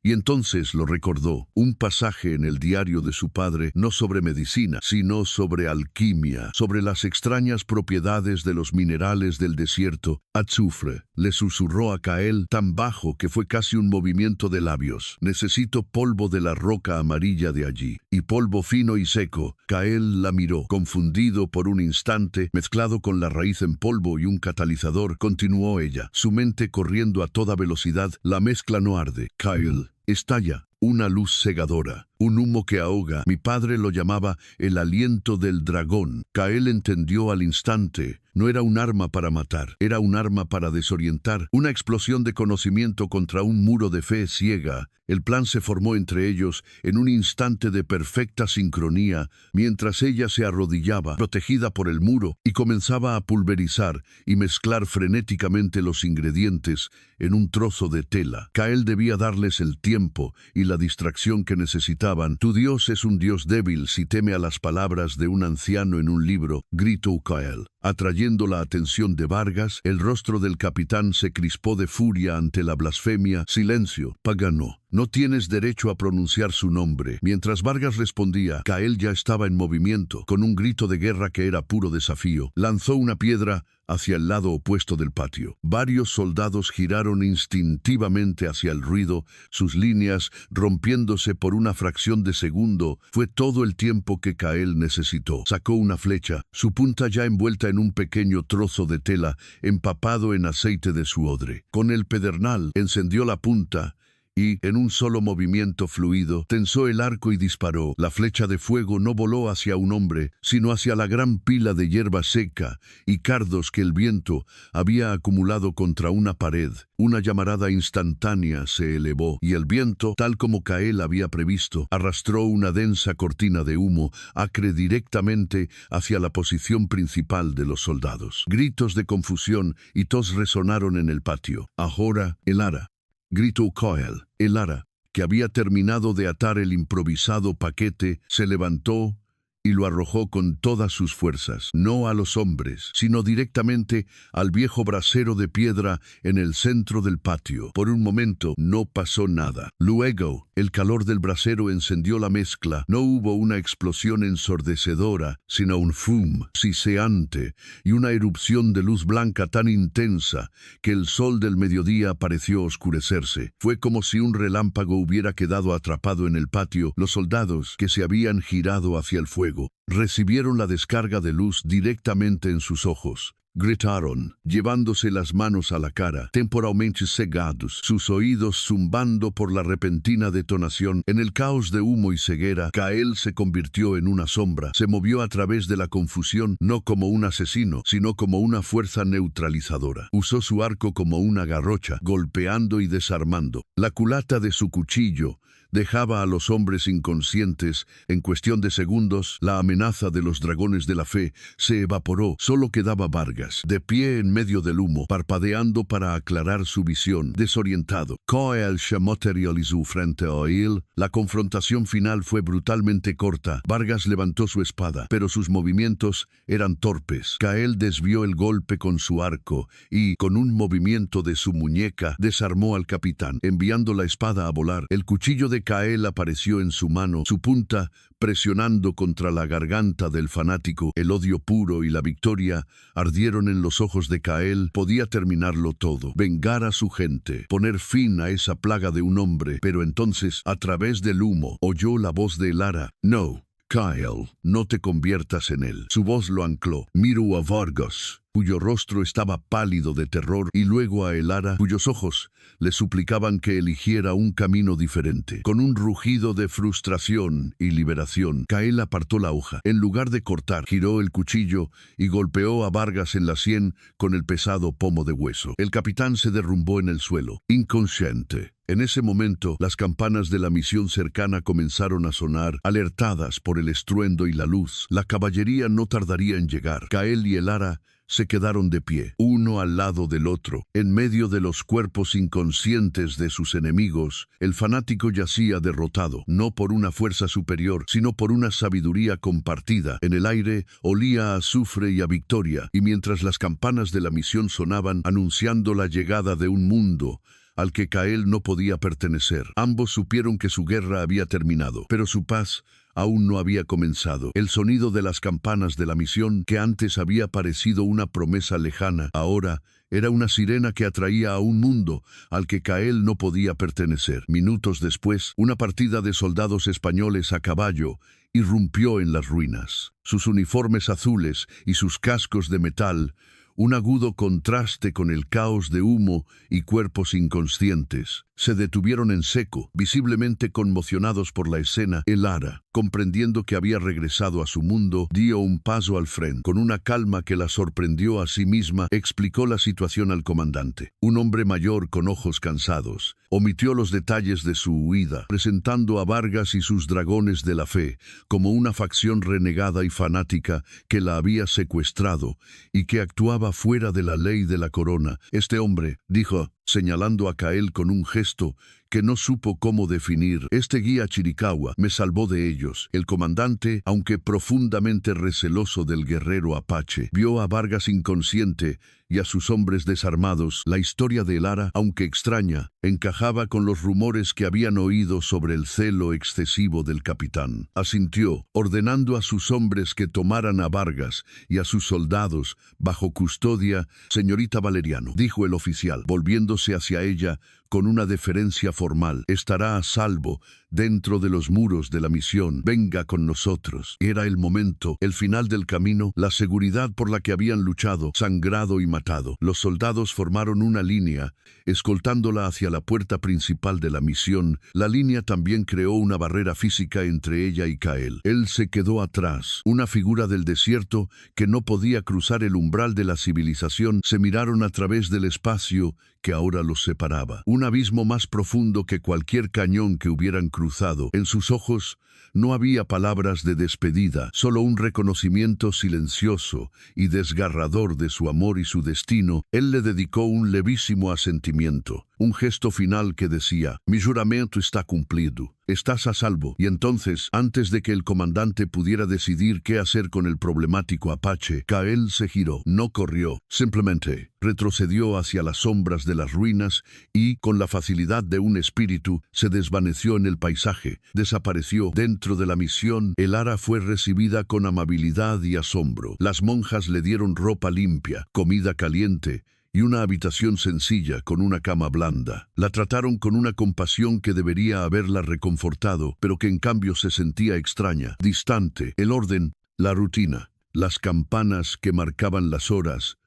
Y entonces lo recordó, un pasaje en el diario de su padre, no sobre medicina, sino sobre alquimia, sobre las extrañas propiedades de los minerales del desierto. Azufre, le susurró a Kyle tan bajo que fue casi un movimiento de labios. Necesito polvo de la roca amarilla de allí, y polvo fino y seco. Kyle la miró, confundido por un instante, mezclado con la raíz en polvo y un catalizador. Continuó ella, su mente corriendo a toda velocidad. La mezcla no arde. Kyle, estalla. Una luz cegadora, un humo que ahoga. Mi padre lo llamaba el aliento del dragón. Kael entendió al instante. No era un arma para matar, era un arma para desorientar, una explosión de conocimiento contra un muro de fe ciega. El plan se formó entre ellos en un instante de perfecta sincronía, mientras ella se arrodillaba, protegida por el muro, y comenzaba a pulverizar y mezclar frenéticamente los ingredientes en un trozo de tela. Kael debía darles el tiempo y la distracción que necesitaban. Tu Dios es un Dios débil si teme a las palabras de un anciano en un libro, gritó Kael. Atrayendo la atención de Vargas, el rostro del capitán se crispó de furia ante la blasfemia. Silencio, pagano. No tienes derecho a pronunciar su nombre. Mientras Vargas respondía, Kael ya estaba en movimiento. Con un grito de guerra que era puro desafío, lanzó una piedra hacia el lado opuesto del patio. Varios soldados giraron instintivamente hacia el ruido, sus líneas rompiéndose por una fracción de segundo. Fue todo el tiempo que Kael necesitó. Sacó una flecha, su punta ya envuelta en un pequeño trozo de tela empapado en aceite de su odre. Con el pedernal encendió la punta y, en un solo movimiento fluido, tensó el arco y disparó. La flecha de fuego no voló hacia un hombre, sino hacia la gran pila de hierba seca y cardos que el viento había acumulado contra una pared. Una llamarada instantánea se elevó, y el viento, tal como Kael había previsto, arrastró una densa cortina de humo acre directamente hacia la posición principal de los soldados. Gritos de confusión y tos resonaron en el patio. Ahora, Elara, gritó Kael. Elara, que había terminado de atar el improvisado paquete, se levantó y lo arrojó con todas sus fuerzas, no a los hombres, sino directamente al viejo brasero de piedra en el centro del patio. Por un momento no pasó nada. Luego, el calor del brasero encendió la mezcla. No hubo una explosión ensordecedora, sino un fum siseante y una erupción de luz blanca tan intensa que el sol del mediodía pareció oscurecerse. Fue como si un relámpago hubiera quedado atrapado en el patio. Los soldados, que se habían girado hacia el fuego, recibieron la descarga de luz directamente en sus ojos. Gritaron, llevándose las manos a la cara, temporalmente cegados, sus oídos zumbando por la repentina detonación. En el caos de humo y ceguera, Kael se convirtió en una sombra. Se movió a través de la confusión, no como un asesino, sino como una fuerza neutralizadora. Usó su arco como una garrocha, golpeando y desarmando. La culata de su cuchillo dejaba a los hombres inconscientes. En cuestión de segundos, la amenaza de los dragones de la fe se evaporó. Solo quedaba Vargas, de pie en medio del humo, parpadeando para aclarar su visión. Desorientado, Kael se materializó frente a él. La confrontación final fue brutalmente corta. Vargas levantó su espada, pero sus movimientos eran torpes. Kael desvió el golpe con su arco y, con un movimiento de su muñeca, desarmó al capitán, enviando la espada a volar. El cuchillo de Kael apareció en su mano, su punta presionando contra la garganta del fanático. El odio puro y la victoria ardieron en los ojos de Kael. Podía terminarlo todo, vengar a su gente, poner fin a esa plaga de un hombre. Pero entonces, a través del humo, oyó la voz de Elara. No, Kael, no te conviertas en él. Su voz lo ancló. Miró a Vargas, cuyo rostro estaba pálido de terror, y luego a Elara, cuyos ojos le suplicaban que eligiera un camino diferente. Con un rugido de frustración y liberación, Kael apartó la hoja. En lugar de cortar, giró el cuchillo y golpeó a Vargas en la sien con el pesado pomo de hueso. El capitán se derrumbó en el suelo, inconsciente. En ese momento, las campanas de la misión cercana comenzaron a sonar, alertadas por el estruendo y la luz. La caballería no tardaría en llegar. Kael y Elara se quedaron de pie, uno al lado del otro, en medio de los cuerpos inconscientes de sus enemigos. El fanático yacía derrotado, no por una fuerza superior, sino por una sabiduría compartida. En el aire olía a azufre y a victoria, y mientras las campanas de la misión sonaban, anunciando la llegada de un mundo al que Kael no podía pertenecer, ambos supieron que su guerra había terminado, pero su paz aún no había comenzado. El sonido de las campanas de la misión, que antes había parecido una promesa lejana, ahora era una sirena que atraía a un mundo al que Kael no podía pertenecer. Minutos después, una partida de soldados españoles a caballo irrumpió en las ruinas. Sus uniformes azules y sus cascos de metal, un agudo contraste con el caos de humo y cuerpos inconscientes, se detuvieron en seco, visiblemente conmocionados por la escena. Elara, comprendiendo que había regresado a su mundo, dio un paso al frente. Con una calma que la sorprendió a sí misma, explicó la situación al comandante. Un hombre mayor con ojos cansados omitió los detalles de su huida, presentando a Vargas y sus dragones de la fe como una facción renegada y fanática que la había secuestrado y que actuaba fuera de la ley de la corona. Este hombre, dijo, señalando a Kael con un gesto que no supo cómo definir, este guía Chiricahua me salvó de ellos. El comandante, aunque profundamente receloso del guerrero apache, vio a Vargas inconsciente y a sus hombres desarmados. La historia de Elara, aunque extraña, encajaba con los rumores que habían oído sobre el celo excesivo del capitán. Asintió, ordenando a sus hombres que tomaran a Vargas y a sus soldados bajo custodia. Señorita Valeriano, dijo el oficial, volviéndose hacia ella con una deferencia formal, estará a salvo dentro de los muros de la misión. Venga con nosotros. Era el momento, el final del camino, la seguridad por la que habían luchado, sangrado y matado. Los soldados formaron una línea, escoltándola hacia la puerta principal de la misión. La línea también creó una barrera física entre ella y Kael. Él se quedó atrás, una figura del desierto que no podía cruzar el umbral de la civilización. Se miraron a través del espacio que ahora los separaba. Un abismo más profundo que cualquier cañón que hubieran cruzado. En sus ojos no había palabras de despedida, solo un reconocimiento silencioso y desgarrador de su amor y su destino. Él le dedicó un levísimo asentimiento, un gesto final que decía, mi juramento está cumplido. Estás a salvo. Y entonces, antes de que el comandante pudiera decidir qué hacer con el problemático apache, Kael se giró. No corrió, simplemente retrocedió hacia las sombras de las ruinas y, con la facilidad de un espíritu, se desvaneció en el paisaje. Desapareció. Dentro de la misión, Elara fue recibida con amabilidad y asombro. Las monjas le dieron ropa limpia, comida caliente y una habitación sencilla con una cama blanda. La trataron con una compasión que debería haberla reconfortado, pero que en cambio se sentía extraña, distante. El orden, la rutina, las campanas que marcaban las horas,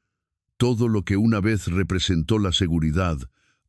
todo lo que una vez representó la seguridad,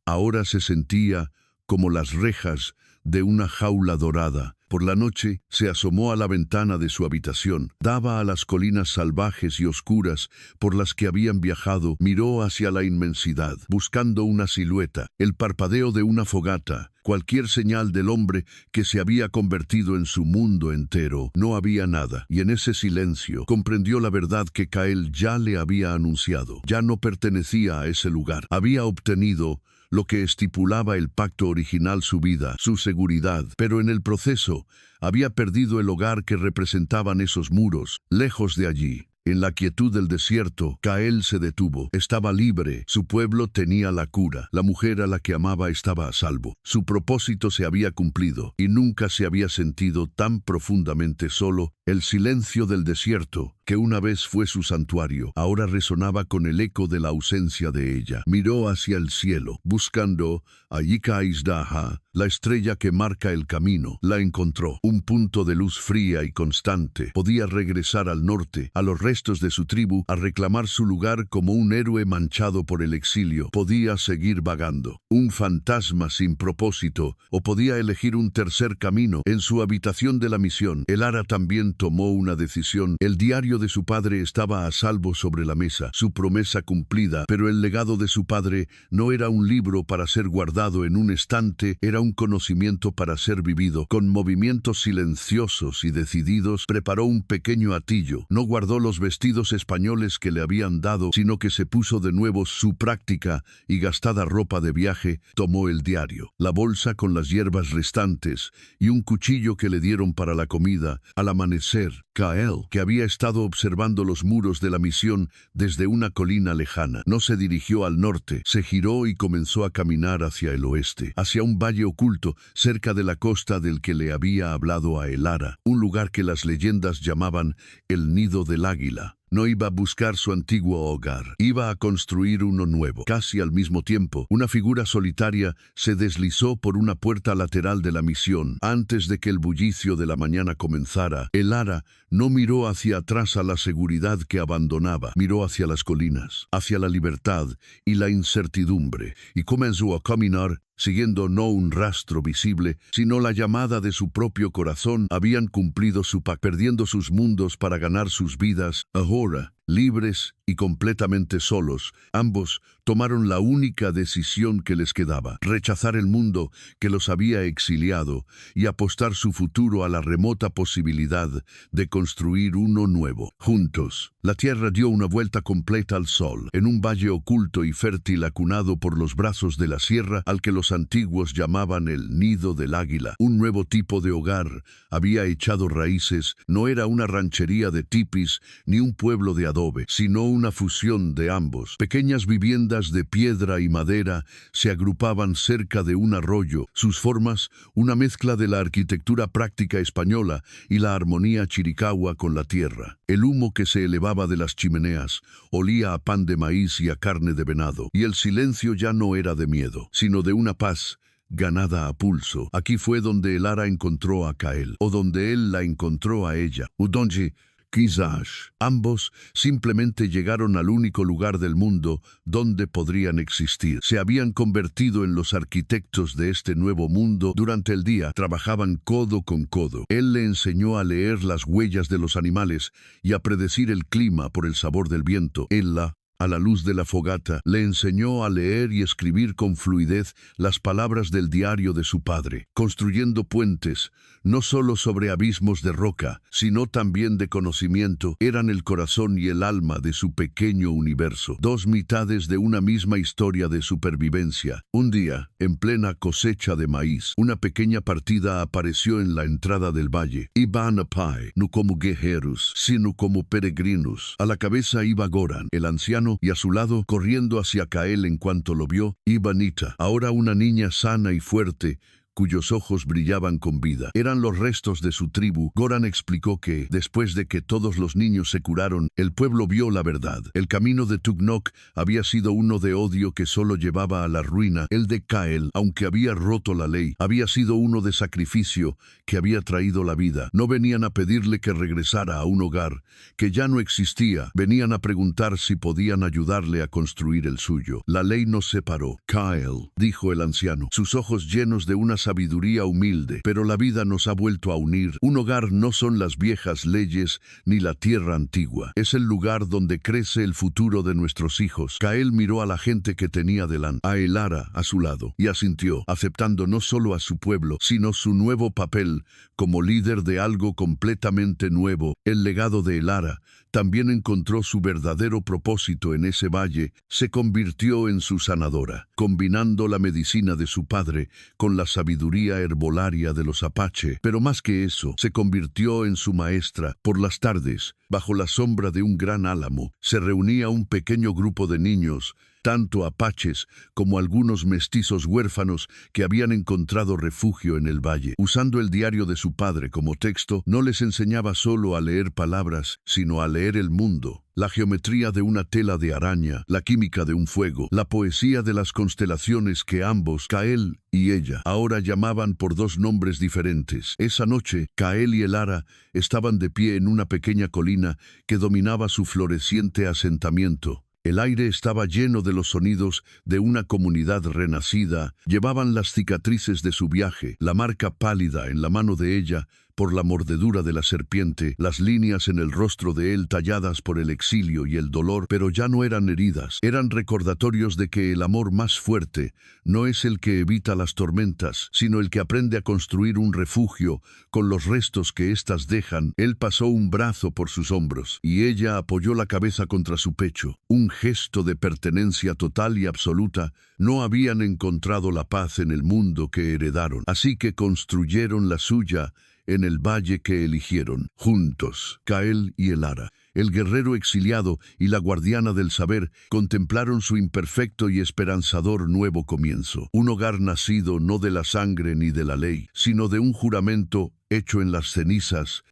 ahora se sentía como las rejas de una jaula dorada. Por la noche se asomó a la ventana de su habitación. Daba a las colinas salvajes y oscuras por las que habían viajado. Miró hacia la inmensidad, buscando una silueta, el parpadeo de una fogata, cualquier señal del hombre que se había convertido en su mundo entero. No había nada, y en ese silencio comprendió la verdad que Kael ya le había anunciado. Ya no pertenecía a ese lugar. Había obtenido lo que estipulaba el pacto original, su vida, su seguridad, pero en el proceso había perdido el hogar que representaban esos muros. Lejos de allí, en la quietud del desierto, Kael se detuvo. Estaba libre, su pueblo tenía la cura, la mujer a la que amaba estaba a salvo. Su propósito se había cumplido y nunca se había sentido tan profundamente solo. El silencio del desierto, que una vez fue su santuario, ahora resonaba con el eco de la ausencia de ella. Miró hacia el cielo, buscando a Yikaizdaha, la estrella que marca el camino. La encontró, un punto de luz fría y constante. Podía regresar al norte, a los restos de su tribu, a reclamar su lugar como un héroe manchado por el exilio. Podía seguir vagando, un fantasma sin propósito, o podía elegir un tercer camino. En su habitación de la misión, Elara también tomó una decisión. El diario de su padre estaba a salvo sobre la mesa, su promesa cumplida, pero el legado de su padre no era un libro para ser guardado en un estante, era un conocimiento para ser vivido. Con movimientos silenciosos y decididos, preparó un pequeño atillo. No guardó los vestidos españoles que le habían dado, sino que se puso de nuevo su práctica y gastada ropa de viaje. Tomó el diario, la bolsa con las hierbas restantes y un cuchillo que le dieron para la comida. Al amanecer, Kael, que había estado observando los muros de la misión desde una colina lejana, no se dirigió al norte, se giró y comenzó a caminar hacia el oeste, hacia un valle oculto cerca de la costa del que le había hablado a Elara, un lugar que las leyendas llamaban el nido del águila. No iba a buscar su antiguo hogar, iba a construir uno nuevo. Casi al mismo tiempo, una figura solitaria se deslizó por una puerta lateral de la misión. Antes de que el bullicio de la mañana comenzara, Elara no miró hacia atrás a la seguridad que abandonaba, miró hacia las colinas, hacia la libertad y la incertidumbre, y comenzó a caminar siguiendo no un rastro visible, sino la llamada de su propio corazón, habían cumplido su pacto, perdiendo sus mundos para ganar sus vidas. Ahora, libres y completamente solos, ambos tomaron la única decisión que les quedaba: rechazar el mundo que los había exiliado y apostar su futuro a la remota posibilidad de construir uno nuevo. Juntos, la tierra dio una vuelta completa al sol, en un valle oculto y fértil acunado por los brazos de la sierra al que los antiguos llamaban el nido del águila. Un nuevo tipo de hogar había echado raíces. No era una ranchería de tipis ni un pueblo de adobe, sino una fusión de ambos. Pequeñas viviendas de piedra y madera se agrupaban cerca de un arroyo, sus formas una mezcla de la arquitectura práctica española y la armonía chiricahua con la tierra. El humo que se elevaba de las chimeneas olía a pan de maíz y a carne de venado, y el silencio ya no era de miedo, sino de una paz ganada a pulso. Aquí fue donde Elara encontró a Kael, o donde él la encontró a ella. Udonji, quizás. Ambos simplemente llegaron al único lugar del mundo donde podrían existir. Se habían convertido en los arquitectos de este nuevo mundo. Durante el día trabajaban codo con codo. Él le enseñó a leer las huellas de los animales y a predecir el clima por el sabor del viento. Ella, a la luz de la fogata, le enseñó a leer y escribir con fluidez las palabras del diario de su padre, construyendo puentes, no solo sobre abismos de roca, sino también de conocimiento. Eran el corazón y el alma de su pequeño universo, dos mitades de una misma historia de supervivencia. Un día, en plena cosecha de maíz, una pequeña partida apareció en la entrada del valle. Iban a pie, no como guerreros, sino como peregrinos. A la cabeza iba Goran, el anciano, y a su lado, corriendo hacia Kael en cuanto lo vio, iba Nita, ahora una niña sana y fuerte, cuyos ojos brillaban con vida. Eran los restos de su tribu. Goran explicó que, después de que todos los niños se curaron, el pueblo vio la verdad. El camino de Tugnok había sido uno de odio que solo llevaba a la ruina. El de Kael, aunque había roto la ley, había sido uno de sacrificio que había traído la vida. No venían a pedirle que regresara a un hogar que ya no existía. Venían a preguntar si podían ayudarle a construir el suyo. La ley nos separó. Kael, dijo el anciano, sus ojos llenos de una sabiduría humilde, pero la vida nos ha vuelto a unir. Un hogar no son las viejas leyes ni la tierra antigua. Es el lugar donde crece el futuro de nuestros hijos. Kael miró a la gente que tenía delante, a Elara a su lado, y asintió, aceptando no solo a su pueblo, sino su nuevo papel como líder de algo completamente nuevo. El legado de Elara también encontró su verdadero propósito en ese valle. Se convirtió en su sanadora, combinando la medicina de su padre con la sabiduría herbolaria de los apache. Pero más que eso, se convirtió en su maestra. Por las tardes, bajo la sombra de un gran álamo, se reunía un pequeño grupo de niños, tanto apaches como algunos mestizos huérfanos que habían encontrado refugio en el valle. Usando el diario de su padre como texto, no les enseñaba solo a leer palabras, sino a leer el mundo, la geometría de una tela de araña, la química de un fuego, la poesía de las constelaciones que ambos, Kael y ella, ahora llamaban por dos nombres diferentes. Esa noche, Kael y Elara estaban de pie en una pequeña colina que dominaba su floreciente asentamiento. El aire estaba lleno de los sonidos de una comunidad renacida. Llevaban las cicatrices de su viaje, la marca pálida en la mano de ella por la mordedura de la serpiente, las líneas en el rostro de él talladas por el exilio y el dolor, pero ya no eran heridas, eran recordatorios de que el amor más fuerte no es el que evita las tormentas, sino el que aprende a construir un refugio con los restos que éstas dejan. Él pasó un brazo por sus hombros y ella apoyó la cabeza contra su pecho, un gesto de pertenencia total y absoluta. No habían encontrado la paz en el mundo que heredaron, así que construyeron la suya en el valle que eligieron, juntos. Kael y Elara, el guerrero exiliado y la guardiana del saber, contemplaron su imperfecto y esperanzador nuevo comienzo. Un hogar nacido no de la sangre ni de la ley, sino de un juramento hecho en las cenizas